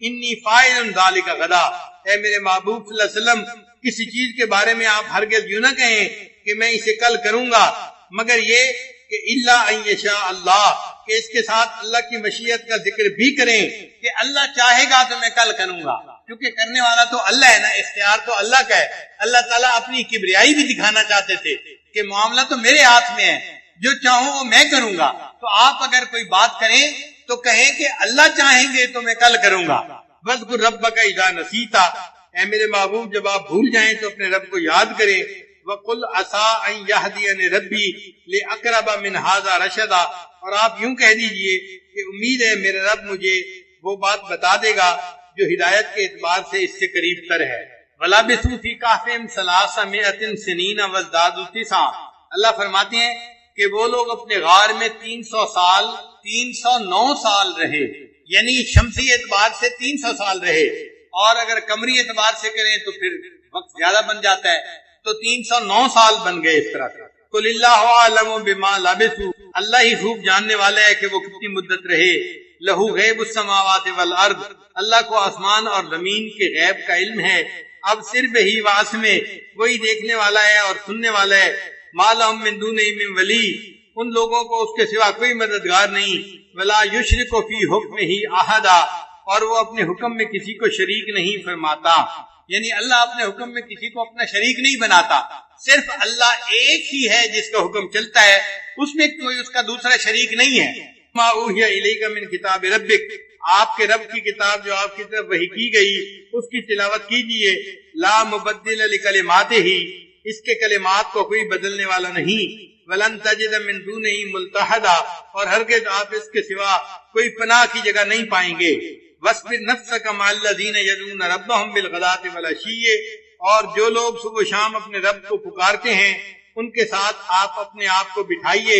إِنِّي فَاعِلٌ ذَلِكَ غَدًا, اے میرے محبوب صلی اللہ علیہ وسلم, کسی چیز کے بارے میں آپ ہرگز یوں نہ کہیں کہ میں اسے کل کروں گا, مگر یہ کہ الا ان یشاء اللہ, کہ اس کے ساتھ اللہ کی مشیت کا ذکر بھی کریں کہ اللہ چاہے گا تو میں کل کروں گا, کیونکہ کرنے والا تو اللہ ہے نا, اختیار تو اللہ کا ہے. اللہ تعالیٰ اپنی کبریائی بھی دکھانا چاہتے تھے کہ معاملہ تو میرے ہاتھ میں ہے, جو چاہوں وہ میں کروں گا. تو آپ اگر کوئی بات کریں تو کہیں کہ اللہ چاہیں گے تو میں کل کروں گا. وَاذْكُرْ رَبَّكَ إِذَا نَسِيتَ, اے میرے محبوب جب آپ بھول جائیں تو اپنے رب کو یاد کریں. وَقُلْ عَسَىٰ أَن يَهْدِيَنِ رَبِّي لِأَقْرَبَ مِنْ هَٰذَا رَشَدًا, اور آپ یوں کہہ دیجئے کہ امید ہے میرا رب مجھے وہ بات بتا دے گا جو ہدایت کے اعتبار سے اس سے قریب تر ہے. وَلَبِثُوا فِي كَهْفِهِمْ 300 سِنِينَ وَازْدَادُوا 9, اللہ فرماتے ہیں کہ وہ لوگ اپنے غار میں 309 سال رہے, یعنی شمسی اعتبار سے 300 سال رہے, اور اگر قمری اعتبار سے کریں تو پھر وقت زیادہ بن جاتا ہے, تو 309 سال بن گئے اس طرح سے. قل اللہ اعلم بما لبثوا، اللہ ہی خوب جاننے والا ہے کہ وہ کتنی مدت رہے. لہو غیب السماوات والارض، اللہ کو آسمان اور زمین کے غیب کا علم ہے. اب صرف ہی واس میں وہی دیکھنے والا ہے اور سننے والا ہے. ما لہم من دونہ من ولی، ان لوگوں کو اس کے سوا کوئی مددگار نہیں. ولا یشرک فی حکمہ احدا، اور وہ اپنے حکم میں کسی کو شریک نہیں فرماتا. یعنی اللہ اپنے حکم میں کسی کو اپنا شریک نہیں بناتا، صرف اللہ ایک ہی ہے جس کا حکم چلتا ہے، اس میں کوئی اس کا دوسرا شریک نہیں ہے. ما اوحی الیک من کتاب ربک، آپ کے رب کی کتاب جو آپ کی طرف وحی کی گئی اس کی تلاوت کیجئے. لا مبدل لکلماتہ، اس کے کلمات کو کوئی بدلنے والا نہیں. ولن تجد من دونہ ملتحدا، اور ہرگز آپ اس کے سوا کوئی پناہ کی جگہ نہیں پائیں گے. وَاصْبِرْ نَفْسَكَ مَعَ الَّذِينَ يَدْعُونَ رَبَّهُمْ بِالْغَدَاةِ وَالْعَشِيِّ، اور جو لوگ صبح و شام اپنے رب کو پکارتے ہیں ان کے ساتھ آپ اپنے آپ کو بٹھائیے.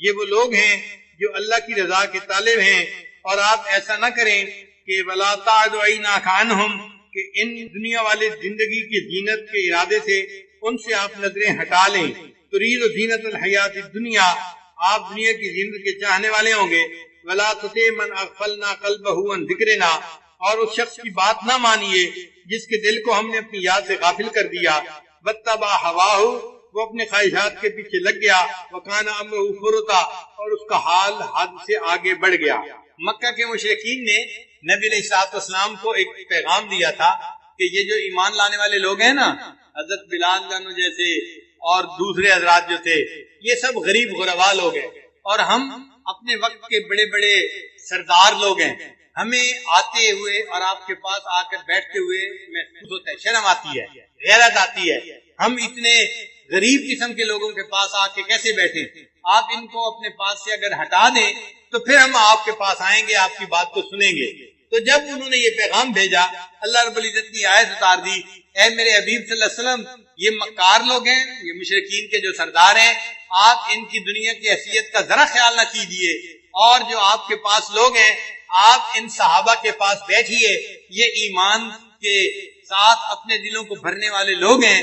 یہ وہ لوگ ہیں جو اللہ کی رضا کے طالب ہیں، اور آپ ایسا نہ کریں کہ وَلَا تَعْدُ عَيْنَاكَ عَنْهُمْ، کہ ان دنیا والے زندگی کی زینت کے ارادے سے ان سے آپ نظریں ہٹا لیں. تُرِيدُ زِينَةَ الْحَيَاةِ الدُّنْيَا، آپ دنیا کی زینت کے چاہنے والے ہوں گے. وَلَا تُطِعْ مَنْ أَغْفَلْنَا قَلْبَهُ عَنْ ذِكْرِنَا، اور اس شخص کی بات نہ مانیے جس کے دل کو ہم نے اپنی یاد سے غافل کر دیا. وَاتَّبَعَ هَوَاهُ، وہ اپنے خواہشات کے پیچھے لگ گیا. وَكَانَ أَمْرُهُ فُرُطًا، اور اس کا حال حد سے آگے بڑھ گیا. مکہ کے مشرکین نے نبی علیہ الصلوۃ والسلام کو ایک پیغام دیا تھا کہ یہ جو ایمان لانے والے لوگ ہیں نا، حضرت بلال جانو جیسے اور دوسرے حضرات جو تھے، یہ سب غریب غربا لوگ ہیں، اور ہم اپنے وقت کے بڑے بڑے سردار لوگ ہیں. ہمیں آتے ہوئے اور آپ کے پاس آ کر بیٹھتے ہوئے محسوس ہوتا ہے، شرم آتی ہے، غیرت آتی ہے. ہم اتنے غریب قسم کے لوگوں کے پاس آ کے کیسے بیٹھیں؟ آپ ان کو اپنے پاس سے اگر ہٹا دیں تو پھر ہم آپ کے پاس آئیں گے، آپ کی بات کو سنیں گے. تو جب انہوں نے یہ پیغام بھیجا، اللہ رب العزت کی آیت اتار دی، اے میرے حبیب صلی اللہ علیہ وسلم، یہ مکار لوگ ہیں، یہ مشرکین کے جو سردار ہیں، آپ ان کی دنیا کی حیثیت کا ذرا خیال نہ کیجیے، اور جو آپ کے پاس لوگ ہیں آپ ان صحابہ کے پاس بیٹھیے، یہ ایمان کے ساتھ اپنے دلوں کو بھرنے والے لوگ ہیں،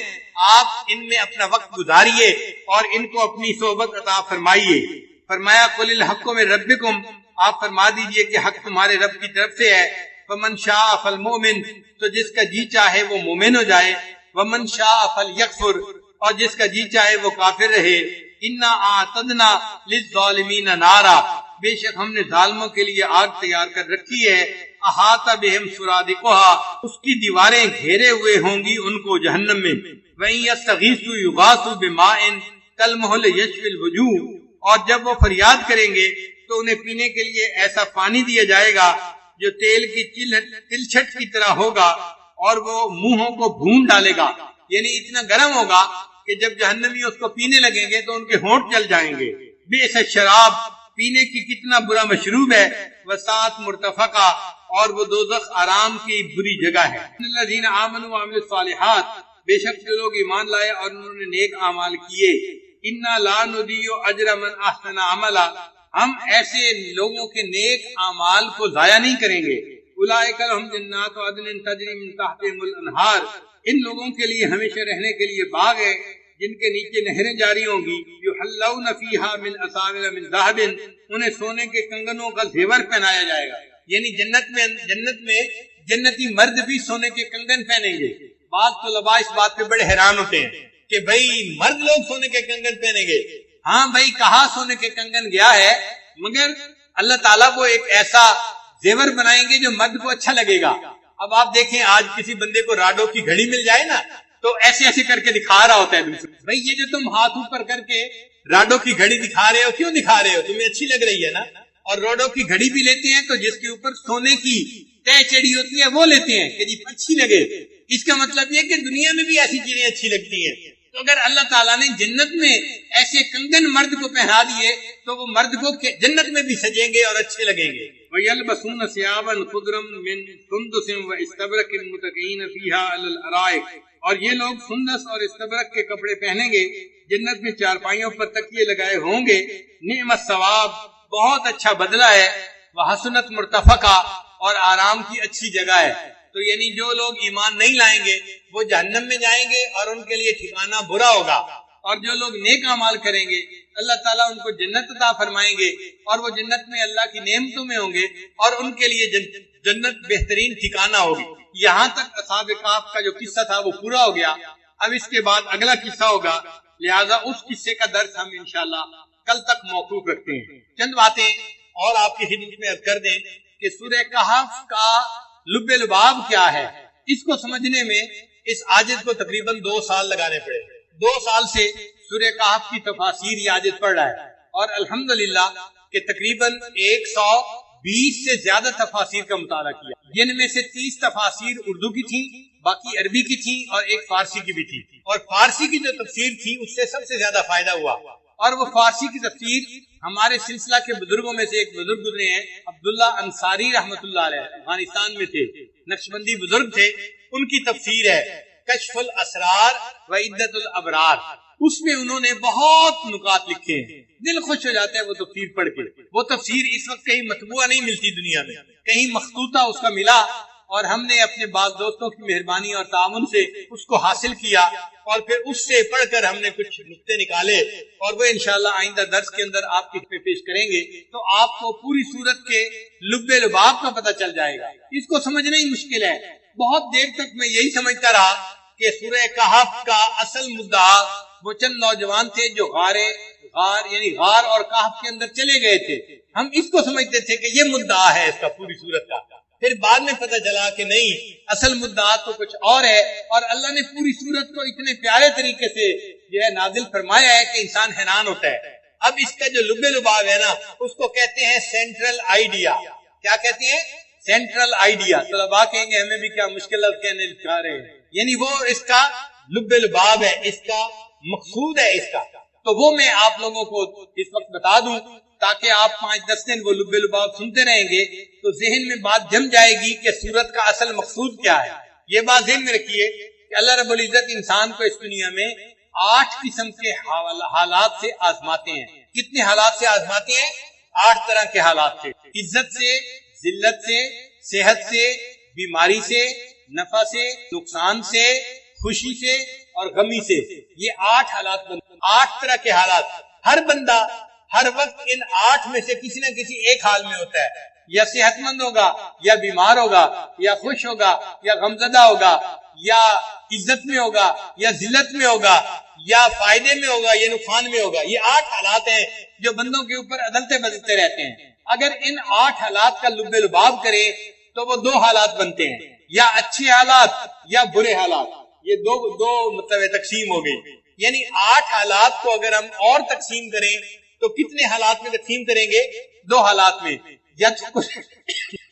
آپ ان میں اپنا وقت گزاریے اور ان کو اپنی صحبت عطا فرمائیے. فرمایا قل الحق من ربکم، آپ فرما دیجئے کہ حق تمہارے رب کی طرف سے ہے. فمن شاء فالمؤمن، تو جس کا جی چاہے وہ مومن ہو جائے. ومن شاء فلیکفر، اور جس کا جی چاہے وہ کافر رہے. انا اعتدنا للظالمین نارا، بے شک ہم نے ظالموں کے لیے آگ تیار کر رکھی ہے. احاط بہم سرادقها، اس کی دیواریں گھیرے ہوئے ہوں گی ان کو جہنم میں. وَإِن يَسْتَغِيثُوا يُغَاثُوا بِمَاءٍ كَالْمُهْلِ يَشْوِي الْوُجُوهَ، اور جب وہ فریاد کریں گے تو انہیں پینے کے لیے ایسا پانی دیا جائے گا جو تیل کی تلچھٹ کی طرح ہوگا، اور وہ منہوں کو بھون ڈالے گا. یعنی اتنا گرم ہوگا کہ جب جہنمی اس کو پینے لگیں گے تو ان کے ہونٹ جل جائیں گے. بئس الشراب، پینے کی کتنا برا مشروب ہے. وساعت مرتفقہ، اور وہ دوزخ آرام کی بری جگہ ہے. الذین آمنوا وعملوا الصالحات، بے شک جو لوگ ایمان لائے اور انہوں نے نیک اعمال کیے. انا لا نضیع اجر من احسن عملا، ہم ایسے لوگوں کے نیک اعمال کو ضائع نہیں کریں گے. اولئک لهم جنات عدن تجری من تحتهم الانہار، ان لوگوں کے لیے ہمیشہ رہنے کے لیے باغ ہے جن کے نیچے نہریں جاری ہوں گی. یحلون فیہا من اساور من ذہب، انہیں سونے کے کنگنوں کا زیور پہنایا جائے گا. یعنی جنت میں جنتی مرد بھی سونے کے کنگن پہنیں گے. بعض طلباء اس بات پہ بڑے حیران ہوتے ہیں کہ بھئی مرد لوگ سونے کے کنگن پہنیں گے. ہاں بھئی، کہاں سونے کے کنگن گیا ہے، مگر اللہ تعالیٰ کو ایک ایسا زیور بنائیں گے جو مرد کو اچھا لگے گا. اب آپ دیکھیں آج کسی بندے کو راڈو کی گھڑی مل جائے نا تو ایسے ایسے کر کے دکھا رہا ہوتا ہے دوسرے. بھئی یہ جو تم ہاتھ اوپر کر کے راڈو کی گھڑی دکھا رہے ہو، کیوں دکھا رہے ہو؟ تمہیں اچھی لگ رہی ہے نا. اور روڈو کی گھڑی بھی لیتے ہیں تو جس کے اوپر سونے کی تہ چڑی ہوتی ہے وہ لیتے ہیں کہ جی اچھی لگے. اس کا مطلب یہ کہ دنیا میں بھی ایسی چیزیں اچھی لگتی ہیں. تو اگر اللہ تعالیٰ نے جنت میں ایسے کنگن مرد کو پہنا دیے تو وہ مرد کو جنت میں بھی سجیں گے اور اچھے لگیں گے. وَيَلْبَسُونَ ثِيَابًا خُضْرًا مِّن سُندُسٍ وَإِسْتَبْرَقٍ مُّتَكِئِينَ فِيهَا عَلَى الْأَرَائِكِ، اور یہ لوگ سندس اور استبرق کے کپڑے پہنیں گے، جنت میں چارپائیوں پر تکیے لگائے ہوں گے. نعم الثواب، بہت اچھا بدلہ ہے. وحسنت مرتفقہ، اور آرام کی اچھی جگہ ہے. تو یعنی جو لوگ ایمان نہیں لائیں گے وہ جہنم میں جائیں گے اور ان کے لیے ٹھکانہ برا ہوگا. اور جو لوگ نیک اعمال کریں گے اللہ تعالیٰ ان کو جنت عطا فرمائیں گے، اور وہ جنت میں اللہ کی نعمتوں میں ہوں گے، اور ان کے لیے جنت بہترین ٹھکانہ ہوگی۔ یہاں تک اصحاب کہف کا جو قصہ تھا وہ پورا ہو گیا۔ اب اس کے بعد اگلا قصہ ہوگا، لہذا اس قصے کا درس ہم انشاءاللہ کل تک موقوف رکھتے ہیں۔ چند باتیں اور آپ کی خدمت میں عرض کر دیں کہ سورہ کہف کا لب لباب کیا ہے، اس کو سمجھنے میں اس عاجز کو تقریباً 2 سال لگانے پڑے۔ 2 سال سے سورہ کہف کی تفاسیر یہ عاجز پڑھ رہا ہے، اور الحمدللہ کہ تقریباً 120 سے زیادہ تفاسیر کا مطالعہ کیا، جن میں سے 30 تفاسیر اردو کی تھیں، باقی عربی کی تھیں، اور ایک فارسی کی بھی تھی۔ اور فارسی کی جو تفسیر تھی اس سے سب سے زیادہ فائدہ ہوا، اور وہ فارسی کی تفسیر ہمارے سلسلہ کے بزرگوں میں سے ایک بزرگ گزرے ہیں، عبداللہ انصاری رحمۃ اللہ علیہ، افغانستان میں تھے، نقشبندی بزرگ تھے، ان کی تفسیر ہے کشف الاسرار و عدت الابرار۔ اس میں انہوں نے بہت نکات لکھے ہیں، دل خوش ہو جاتا ہے وہ تفسیر پڑھ کے۔ وہ تفسیر اس وقت کہیں مطبوعہ نہیں ملتی دنیا میں، کہیں مخطوطہ اس کا ملا، اور ہم نے اپنے بعض دوستوں کی مہربانی اور تعاون سے اس کو حاصل کیا، اور پھر اس سے پڑھ کر ہم نے کچھ نقطے نکالے، اور وہ انشاءاللہ آئندہ درس کے اندر آپ کی پیش کریں گے، تو آپ کو پوری صورت کے لب لباب کا پتہ چل جائے گا۔ اس کو سمجھنا ہی مشکل ہے۔ بہت دیر تک میں یہی سمجھتا رہا کہ سورہ کہف کا اصل مدعا وہ چند نوجوان تھے جو غار اور کہف کے اندر چلے گئے تھے، ہم اس کو سمجھتے تھے کہ یہ مدعا ہے اس کا پوری صورت کا۔ پھر بعد میں پتہ چلا کہ نہیں، اصل مدعا تو کچھ اور ہے، اور اللہ نے پوری صورت کو اتنے پیارے طریقے سے جو ہے نازل فرمایا ہے کہ انسان حیران ہوتا ہے۔ اب اس کا جو لب لباب ہے نا، اس کو کہتے ہیں سینٹرل آئیڈیا۔ کیا کہتے ہیں؟ Central idea. طلباء کہیں گے ہمیں بھی کیا مشکل لفظ کہنے لکھا رہے ہیں، یعنی وہ اس کا لب لباب ہے، اس کا مقصود ہے اس کا۔ تو وہ میں آپ لوگوں کو اس وقت بتا دوں تاکہ آپ 5-10 دن وہ لب لباب سنتے رہیں گے تو ذہن میں بات جم جائے گی کہ سورت کا اصل مقصود کیا ہے۔ یہ بات ذہن میں رکھیے کہ اللہ رب العزت انسان کو اس دنیا میں 8 قسم کے حالات سے آزماتے ہیں۔ کتنے حالات سے آزماتے ہیں؟ 8 طرح کے حالات سے، عزت سے، ذلت سے، صحت سے، بیماری سے، نفع سے، نقصان سے، خوشی سے اور غمی سے۔ یہ 8 حالات 8 طرح کے حالات۔ ہر بندہ ہر وقت ان 8 میں سے کسی نہ کسی ایک حال میں ہوتا ہے، یا صحت مند ہوگا، یا بیمار ہوگا، یا خوش ہوگا، یا غمزدہ ہوگا، یا عزت میں ہوگا، یا ذلت میں ہوگا، یا فائدے میں ہوگا، یا نقصان میں ہوگا۔ یہ 8 حالات ہیں جو بندوں کے اوپر عدلتے بدلتے رہتے ہیں۔ اگر ان 8 حالات کا لب لباب کرے تو وہ 2 حالات بنتے ہیں، یا اچھے حالات یا برے حالات۔ یہ دو مطلب تقسیم ہو گئی، یعنی 8 حالات کو اگر ہم اور تقسیم کریں تو کتنے حالات میں تقسیم کریں گے؟ 2 حالات میں، یا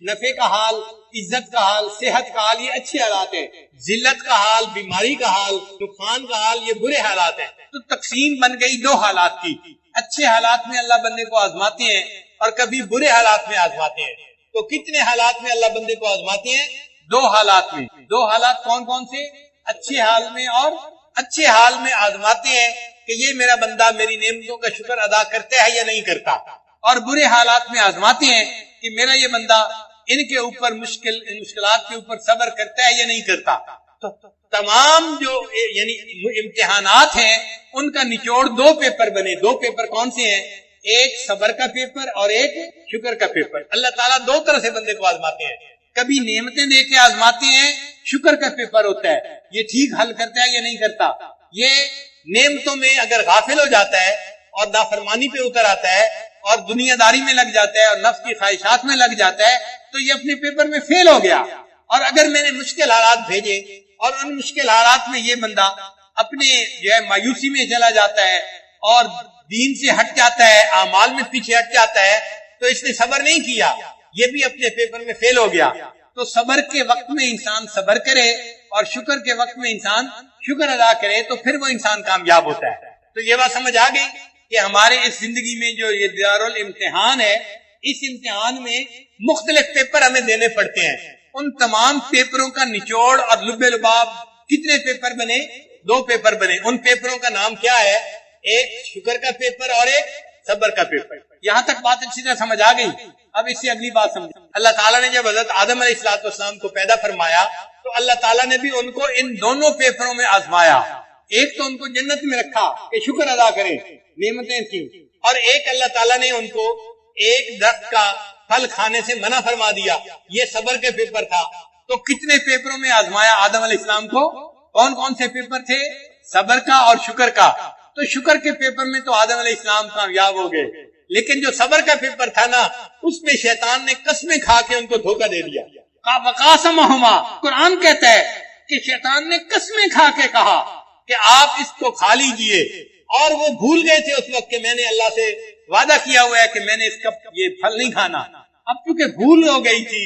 نفع کا حال، عزت کا حال، صحت کا حال، یہ اچھے حالات ہیں، ذلت کا حال، بیماری کا حال، نقصان کا حال، یہ برے حالات ہیں۔ تو تقسیم بن گئی 2 حالات کی۔ اچھے حالات میں اللہ بندے کو آزماتے ہیں اور کبھی برے حالات میں آزماتے ہیں۔ تو کتنے حالات میں اللہ بندے کو آزماتے ہیں؟ 2 حالات میں۔ 2 حالات کون کون سے؟ اچھے حال میں، اور اچھے حال میں آزماتے ہیں کہ یہ میرا بندہ میری نعمتوں کا شکر ادا کرتا ہے یا نہیں کرتا، اور برے حالات میں آزماتے ہیں کہ میرا یہ بندہ ان کے اوپر مشکلات کے اوپر صبر کرتا ہے یا نہیں کرتا۔ تو تمام جو یعنی امتحانات ہیں ان کا نچوڑ 2 پیپر بنے۔ 2 پیپر کون سے ہیں؟ ایک صبر کا پیپر اور ایک شکر کا پیپر۔ اللہ تعالیٰ 2 طرح سے بندے کو آزماتے ہیں، کبھی نعمتیں دے کے آزماتے ہیں، شکر کا پیپر ہوتا ہے، یہ ٹھیک حل کرتا ہے یا نہیں کرتا۔ یہ نعمتوں میں اگر غافل ہو جاتا ہے اور نافرمانی پہ اتر آتا ہے اور دنیا داری میں لگ جاتا ہے اور نفس کی خواہشات میں لگ جاتا ہے تو یہ اپنے پیپر میں فیل ہو گیا۔ اور اگر میں نے مشکل حالات بھیجے اور ان مشکل حالات میں یہ بندہ اپنے جو ہے مایوسی میں چلا جاتا ہے اور دین سے ہٹ جاتا ہے، اعمال میں پیچھے ہٹ جاتا ہے، تو اس نے صبر نہیں کیا، یہ بھی اپنے پیپر میں فیل ہو گیا۔ تو صبر کے وقت میں انسان صبر کرے اور شکر کے وقت میں انسان شکر ادا کرے تو پھر وہ انسان کامیاب ہوتا ہے۔ تو یہ بات سمجھ آ گئی کہ ہمارے اس زندگی میں جو یہ دارالامتحان ہے، اس امتحان میں مختلف پیپر ہمیں دینے پڑتے ہیں۔ ان تمام پیپروں کا نچوڑ اور لب لباب کتنے پیپر بنے؟ 2 پیپر بنے۔ ان پیپروں کا نام کیا ہے؟ ایک شکر کا پیپر اور ایک صبر کا پیپر۔ یہاں تک بات اچھی طرح سمجھ آ گئی۔ اب اس سے اگلی بات سمجھ۔ اللہ تعالیٰ نے جب حضرت آدم علیہ السلام کو پیدا فرمایا تو اللہ تعالیٰ نے بھی ان کو ان دونوں پیپروں میں آزمایا۔ ایک تو ان کو جنت میں رکھا کہ شکر ادا کریں، نعمتیں تھیں، اور ایک اللہ تعالیٰ نے ان کو ایک درخت کا پھل کھانے سے منع فرما دیا، یہ صبر کے پیپر تھا۔ تو کتنے پیپروں میں آزمایا آدم علیہ السلام کو؟ کون کون سے پیپر تھے؟ صبر کا اور شکر کا۔ تو شکر کے پیپر میں تو آدم علیہ السلام کامیاب ہو گئے، لیکن جو صبر کا پیپر تھا نا، اس میں شیطان نے قسمیں کھا کے ان کو دھوکہ دے دیا۔ وقاسمہما، قرآن کہتا ہے کہ شیطان نے قسمیں کھا کے کہا کہ آپ اس کو کھا لیجئے، اور وہ بھول گئے تھے اس وقت کہ میں نے اللہ سے وعدہ کیا ہوا ہے کہ میں نے اس کا یہ پھل نہیں کھانا۔ اب چونکہ بھول ہو گئی تھی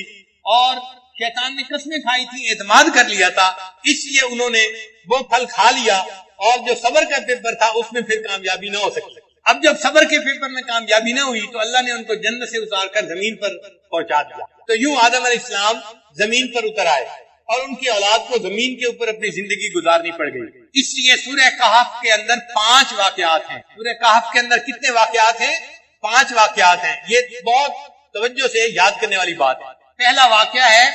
اور شیطان نے قسمیں کھائی تھی، اعتماد کر لیا تھا، اس لیے انہوں نے وہ پھل کھا لیا، اور جو صبر کا پیپر تھا اس میں پھر کامیابی نہ ہو سکی۔ اب جب صبر کے پیپر میں کامیابی نہ ہوئی تو اللہ نے ان کو جنت سے اتار کر زمین پر پہنچا دیا۔ تو یوں آدم علیہ السلام زمین پر اتر آئے اور ان کی اولاد کو زمین کے اوپر اپنی زندگی گزارنی پڑ گئی۔ اس لیے سورہ کہف کے اندر 5 واقعات ہیں۔ سورہ کہف کے اندر کتنے واقعات ہیں؟ 5 واقعات ہیں۔ یہ بہت توجہ سے یاد کرنے والی بات ہے۔ پہلا واقعہ ہے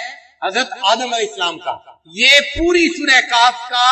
حضرت آدم علیہ السلام کا۔ یہ پوری سورہ کہف کا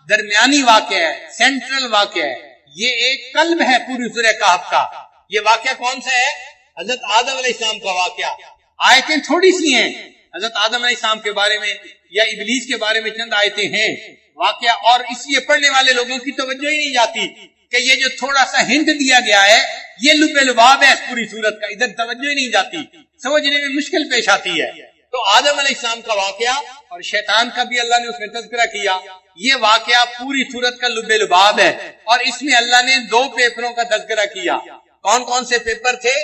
درمیانی واقعہ ہے، سینٹرل واقعہ ہے، یہ ایک قلب ہے پوری سورہ کہف کا۔ یہ واقعہ کون سا ہے؟ حضرت آدم علیہ السلام کا واقعہ۔ آیتیں تھوڑی سی ہیں حضرت آدم علیہ السلام کے بارے میں یا ابلیس کے بارے میں، چند آیتیں ہیں واقعہ، اور اس لیے پڑھنے والے لوگوں کی توجہ ہی نہیں جاتی کہ یہ جو تھوڑا سا ہنٹ دیا گیا ہے یہ لب لباب ہے اس پوری صورت کا، ادھر توجہ ہی نہیں جاتی، سمجھنے میں مشکل پیش آتی ہے۔ تو آدم علیہ السلام کا واقعہ اور شیطان کا بھی اللہ نے اس میں تذکرہ کیا، یہ واقعہ پوری صورت کا لب لباب ہے، اور اس میں اللہ نے 2 پیپروں کا تذکرہ کیا۔ کون کون سے پیپر تھے؟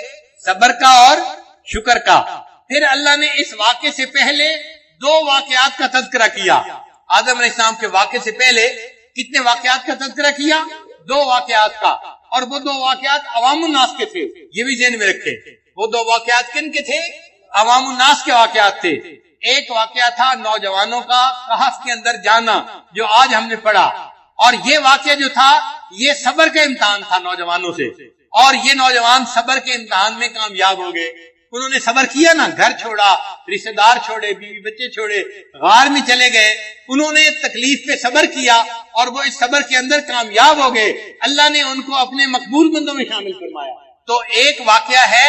صبر کا اور شکر کا۔ پھر اللہ نے اس واقعے سے پہلے 2 واقعات کا تذکرہ کیا۔ آدم علیہ السلام کے واقعے سے پہلے کتنے واقعات کا تذکرہ کیا؟ 2 واقعات کا، اور وہ 2 واقعات عوام الناس کے تھے، یہ بھی ذہن میں رکھیں۔ وہ 2 واقعات کن کے تھے؟ عوام الناس کے واقعات تھے۔ ایک واقعہ تھا نوجوانوں کا کہف کے اندر جانا، جو آج ہم نے پڑھا، اور یہ واقعہ جو تھا یہ صبر کا امتحان تھا نوجوانوں سے، اور یہ نوجوان صبر کے امتحان میں کامیاب ہو گئے۔ انہوں نے صبر کیا نا، گھر چھوڑا، رشتہ دار چھوڑے، بیوی بچے چھوڑے، غار میں چلے گئے، انہوں نے تکلیف پہ صبر کیا اور وہ اس صبر کے اندر کامیاب ہو گئے۔ اللہ نے ان کو اپنے مقبول بندوں میں شامل فرمایا۔ تو ایک واقعہ ہے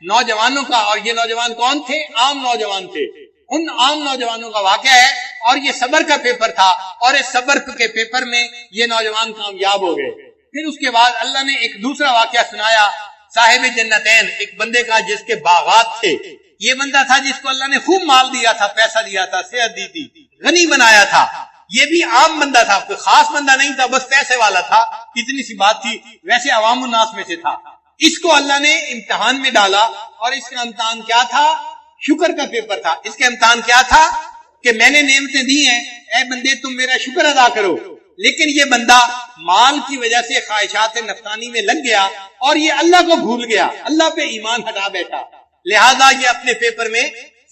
نوجوانوں کا، اور یہ نوجوان کون تھے؟ عام نوجوان تھے، ان عام نوجوانوں کا واقعہ ہے، اور یہ صبر کا پیپر تھا، اور اس صبر کے پیپر میں یہ نوجوان کامیاب ہو گئے۔ پھر اس کے بعد اللہ نے ایک دوسرا واقعہ سنایا صاحب جنتین، ایک بندے کا جس کے باغات تھے۔ یہ بندہ تھا جس کو اللہ نے خوب مال دیا تھا، پیسہ دیا تھا، صحت دی تھی، غنی بنایا تھا۔ یہ بھی عام بندہ تھا، کوئی خاص بندہ نہیں تھا، بس پیسے والا تھا، اتنی سی بات تھی، ویسے عوام الناس میں سے تھا۔ اس کو اللہ نے امتحان میں ڈالا، اور اس کا امتحان کیا تھا؟ شکر کا پیپر تھا۔ اس کا امتحان کیا تھا؟ کہ میں نے نعمتیں دی ہیں، اے بندے تم میرا شکر ادا کرو۔ لیکن یہ بندہ مال کی وجہ سے خواہشات نفسانی میں لگ گیا، اور یہ اللہ کو بھول گیا، اللہ پہ ایمان ہٹا بیٹھا، لہذا یہ اپنے پیپر میں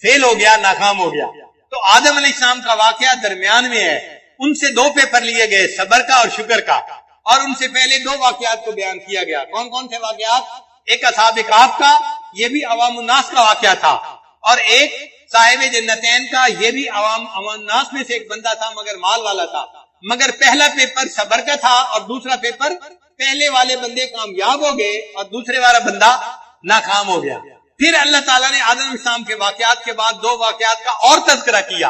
فیل ہو گیا، ناکام ہو گیا۔ تو آدم علیہ السلام کا واقعہ درمیان میں ہے، ان سے 2 پیپر لیے گئے، صبر کا اور شکر کا، اور ان سے پہلے 2 واقعات کو بیان کیا گیا۔ کون کون سے واقعات؟ ایک اصحاب کہف کا، یہ بھی عوام الناس کا واقعہ تھا، اور ایک صاحب جنتین کا، یہ بھی عوام الناس میں سے ایک بندہ تھا مگر مال والا تھا۔ مگر پہلا پیپر صبر کا تھا، اور دوسرا پیپر پہلے والے بندے کامیاب ہو گئے اور دوسرے والا بندہ ناکام ہو گیا۔ پھر اللہ تعالیٰ نے آدم علیہ السلام کے واقعات کے بعد 2 واقعات کا اور تذکرہ کیا،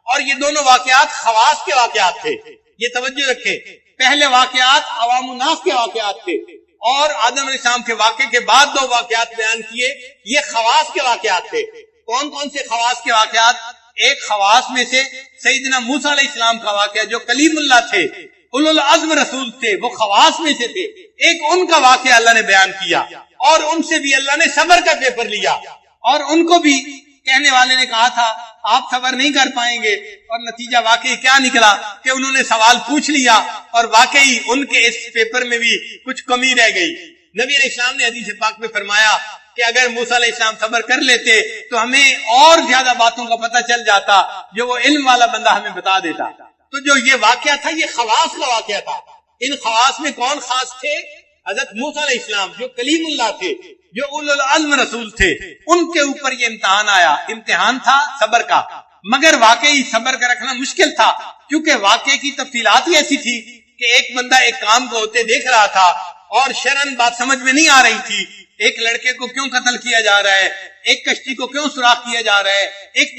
اور یہ دونوں واقعات خواص کے واقعات تھے، یہ توجہ رکھیں۔ پہلے واقعات عوام الناس کے واقعات تھے، اور آدم علیہ السلام کے واقعے کے بعد 2 واقعات بیان کیے، یہ خواص کے واقعات تھے۔ کون کون سے خواص کے واقعات؟ ایک خواص میں سے سیدنا موسیٰ علیہ السلام کا واقعہ، جو کلیم اللہ تھے، اولو العزم رسول تھے، وہ خواص میں سے تھے، ایک ان کا واقعہ اللہ نے بیان کیا، اور ان سے بھی اللہ نے صبر کا پیپر لیا، اور ان کو بھی کہنے والے نے کہا تھا آپ صبر نہیں کر پائیں گے، اور نتیجہ واقعی کیا نکلا کہ انہوں نے سوال پوچھ لیا، اور واقعی ان کے اس پیپر میں بھی کچھ کمی رہ گئی۔ نبی علیہ السلام نے حدیث پاک میں فرمایا کہ اگر موسیٰ علیہ السلام صبر کر لیتے تو ہمیں اور زیادہ باتوں کا پتہ چل جاتا جو وہ علم والا بندہ ہمیں بتا دیتا۔ تو جو یہ واقعہ تھا یہ خواص کا واقعہ تھا۔ ان خواص میں کون خاص تھے؟ حضرت موسیٰ علیہ السلام جو کلیم اللہ تھے، جو اولو العزم رسول تھے، ان کے اوپر یہ امتحان آیا۔ امتحان تھا صبر کا، مگر واقعی صبر کا رکھنا مشکل تھا، کیونکہ واقعے کی تفصیلات ہی ایسی تھی کہ ایک بندہ ایک کام کو ہوتے دیکھ رہا تھا اور شرعن بات سمجھ میں نہیں آ رہی تھی. ایک لڑکے کو کیوں قتل کیا جا رہا ہے, ایک کشتی کو کیوں سوراخ کیا جا رہا ہے, ایک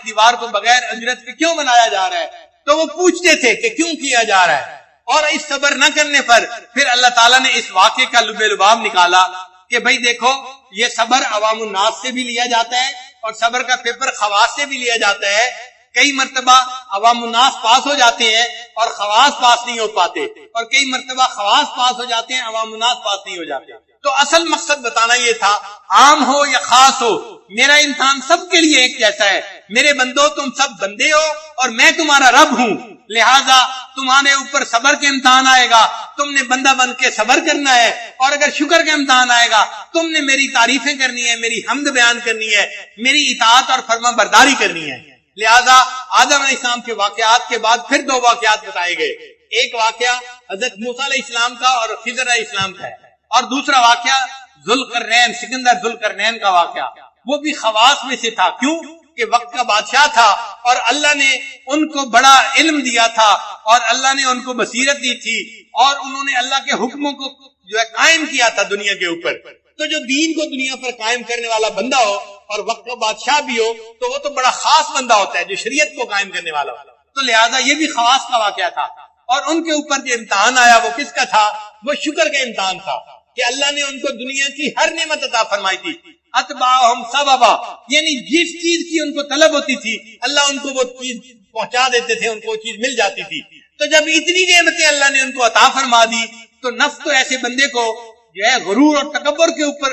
دیوار کو بغیر اجرت کے کیوں بنایا جا رہا ہے, تو وہ پوچھتے تھے کہ کیوں کیا جا رہا ہے. اور اس صبر نہ کرنے پر پھر اللہ تعالیٰ نے اس واقعے کا لب لباب نکالا کہ بھائی دیکھو, یہ صبر عوام الناس سے بھی لیا جاتا ہے اور صبر کا پیپر خواص سے بھی لیا جاتا ہے. کئی مرتبہ عوام الناس پاس ہو جاتے ہیں اور خواص پاس نہیں ہو پاتے, اور کئی مرتبہ خواص پاس ہو جاتے ہیں, عوام الناس پاس نہیں ہو جاتے. تو اصل مقصد بتانا یہ تھا, عام ہو یا خاص ہو, میرا امتحان سب کے لیے ایک جیسا ہے. میرے بندو, تم سب بندے ہو اور میں تمہارا رب ہوں, لہذا تمہارے اوپر صبر کے امتحان آئے گا, تم نے بندہ بن کے صبر کرنا ہے. اور اگر شکر کا امتحان آئے گا, تم نے میری تعریفیں کرنی ہے, میری حمد بیان کرنی ہے, میری اطاعت اور فرما برداری کرنی ہے. لہذا آدم علیہ السلام کے واقعات کے بعد پھر دو واقعات بتائے گئے. ایک واقعہ حضرت موسیٰ علیہ السلام کا اور خضر علیہ السلام کا ہے, اور دوسرا واقعہ ذوالقرنین, سکندر ذوالقرنین کا واقعہ. وہ بھی خواص میں سے تھا. کیوں کہ وقت کا بادشاہ تھا اور اللہ نے ان کو بڑا علم دیا تھا اور اللہ نے ان کو بصیرت دی تھی, اور انہوں نے اللہ کے حکموں کو جو ہے قائم کیا تھا دنیا کے اوپر. تو جو دین کو دنیا پر قائم کرنے والا بندہ ہو اور وقت کا بادشاہ بھی ہو, تو وہ تو بڑا خاص بندہ ہوتا ہے جو شریعت کو قائم کرنے والا ہو. تو لہٰذا یہ بھی خواص کا واقعہ تھا. اور ان کے اوپر جو امتحان آیا وہ کس کا تھا؟ وہ شکر کا امتحان تھا کہ اللہ نے ان کو دنیا کی ہر نعمت عطا فرمائی تھی. اتبعہم سببا, یعنی جس چیز کی ان کو طلب ہوتی تھی اللہ ان کو وہ چیز پہنچا دیتے تھے, ان کو وہ چیز مل جاتی تھی. تو جب اتنی نعمتیں اللہ نے ان کو عطا فرما دی, تو نفس تو ایسے بندے کو جو ہے غرور اور تکبر کے اوپر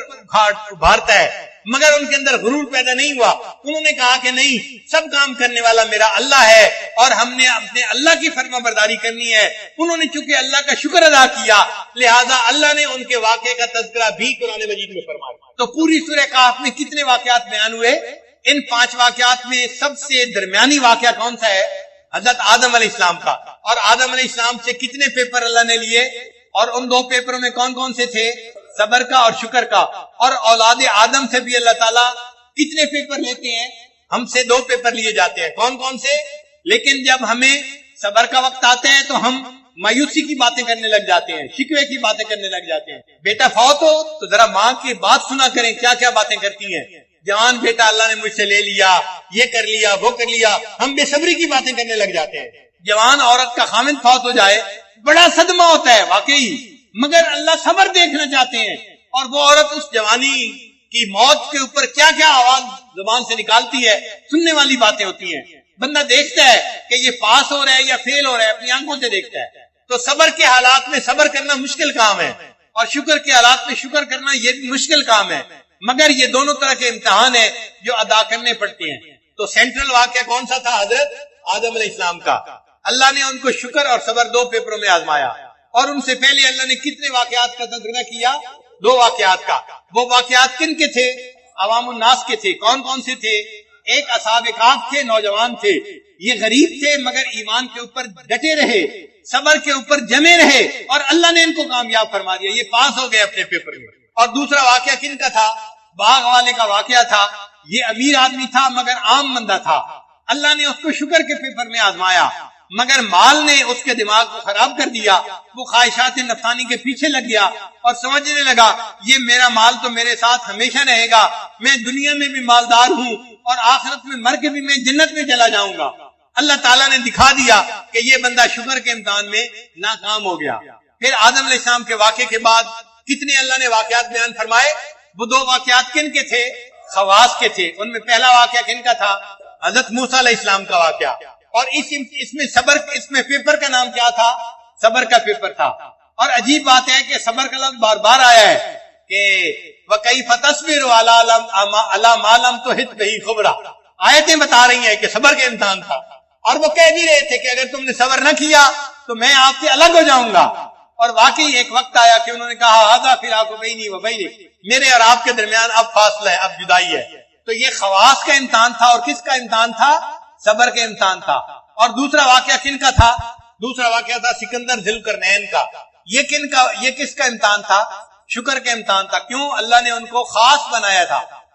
ابھارتا ہے, مگر ان کے اندر غرور پیدا نہیں ہوا. انہوں نے کہا کہ نہیں, سب کام کرنے والا میرا اللہ ہے اور ہم نے اپنے اللہ کی فرما برداری کرنی ہے. انہوں نے چونکہ اللہ کا شکر ادا کیا, لہذا اللہ نے ان کے واقعے کا تذکرہ بھی قرآن مجید میں فرمایا. تو پوری سورہ کہف میں کتنے واقعات بیان ہوئے؟ ان 5 واقعات میں سب سے درمیانی واقعہ کون سا ہے؟ حضرت آدم علیہ السلام کا. اور آدم علیہ السلام سے کتنے پیپر اللہ نے لیے؟ اور ان 2 پیپروں میں کون کون سے تھے؟ صبر کا اور شکر کا. اور اولاد آدم سے بھی اللہ تعالیٰ کتنے پیپر لیتے ہیں؟ ہم سے 2 پیپر لیے جاتے ہیں. کون کون سے؟ لیکن جب ہمیں صبر کا وقت آتا ہے تو ہم مایوسی کی باتیں کرنے لگ جاتے ہیں, شکوے کی باتیں کرنے لگ جاتے ہیں. بیٹا فوت ہو تو ذرا ماں کی بات سنا کریں, کیا کیا باتیں کرتی ہیں. جوان بیٹا اللہ نے مجھ سے لے لیا, یہ کر لیا, وہ کر لیا, ہم بے صبری کی باتیں کرنے لگ جاتے ہیں. جوان عورت کا خامند فوت ہو جائے, بڑا صدمہ ہوتا ہے واقعی, مگر اللہ صبر دیکھنا چاہتے ہیں. اور وہ عورت اس جوانی کی موت کے اوپر کیا کیا آواز زبان سے نکالتی ہے, سننے والی باتیں ہوتی ہیں. بندہ دیکھتا ہے کہ یہ پاس ہو رہا ہے یا فیل ہو رہا ہے, اپنی آنکھوں سے دیکھتا ہے. تو صبر کے حالات میں صبر کرنا مشکل کام ہے, اور شکر کے حالات میں شکر کرنا یہ بھی مشکل کام ہے, مگر یہ دونوں طرح کے امتحان ہیں جو ادا کرنے پڑتے ہیں. تو سینٹرل واقعہ کون سا تھا؟ حضرت آدم علیہ السلام کا. اللہ نے ان کو شکر اور صبر 2 پیپروں میں آزمایا. اور ان سے پہلے اللہ نے کتنے واقعات کا تذکرہ کیا؟ 2 واقعات کا. وہ واقعات کن کے تھے؟ عوام الناس کے تھے. کون کون سے تھے؟ ایک اصحاب کہف تھے, نوجوان تھے. یہ غریب تھے مگر ایمان کے اوپر ڈٹے رہے, صبر کے اوپر جمے رہے, اور اللہ نے ان کو کامیاب فرما دیا. یہ پاس ہو گئے اپنے پیپر میں. اور دوسرا واقعہ کن کا تھا؟ باغ والے کا واقعہ تھا. یہ امیر آدمی تھا مگر عام بندہ تھا. اللہ نے اس کو شکر کے پیپر میں آزمایا, مگر مال نے اس کے دماغ کو خراب کر دیا. وہ خواہشات نفسانی کے پیچھے لگ گیا اور سمجھنے لگا یہ میرا مال تو میرے ساتھ ہمیشہ رہے گا, میں دنیا میں بھی مالدار ہوں اور آخرت میں مر کے بھی میں جنت میں چلا جاؤں گا. اللہ تعالیٰ نے دکھا دیا کہ یہ بندہ شکر کے امتحان میں ناکام ہو گیا. پھر آدم علیہ السلام کے واقعے کے بعد کتنے اللہ نے واقعات بیان فرمائے؟ وہ 2 واقعات کن کے تھے؟ خواص کے تھے. ان میں پہلا واقعہ کن کا تھا؟ حضرت موسیٰ علیہ السلام کا واقعہ. اور اس میں صبر, اس میں پیپر کا نام کیا تھا؟ صبر کا پیپر تھا. اور عجیب بات ہے کہ صبر کا لفظ بار بار آیا ہے کہ وَكَيْفَ تَصْبِرُ عَلَى مَا لَمْ تُحِطْ بِهِ خُبْرًا. آیتیں بتا رہی ہیں کہ صبر کا امتحان تھا, اور وہ کہہ بھی رہے تھے کہ اگر تم نے صبر نہ کیا تو میں آپ سے الگ ہو جاؤں گا. اور واقعی ایک وقت آیا کہ انہوں نے کہا هَذَا فِرَاقُ بَيْنِي وَبَيْنِكَ, میرے اور آپ کے درمیان اب فاصلہ ہے, اب جدائی ہے. تو یہ خواص کا امتحان تھا. اور کس کا امتحان تھا؟ صبر کے امتحان تھا. اور دوسرا واقعہ کن کا تھا؟ دوسرا واقعہ تھا سکندر ذوالقرنین کا. یہ کس کا امتحان تھا؟ شکر کا امتحان تھا. کیوں؟ اللہ نے ان کو خاص بنایا تھا.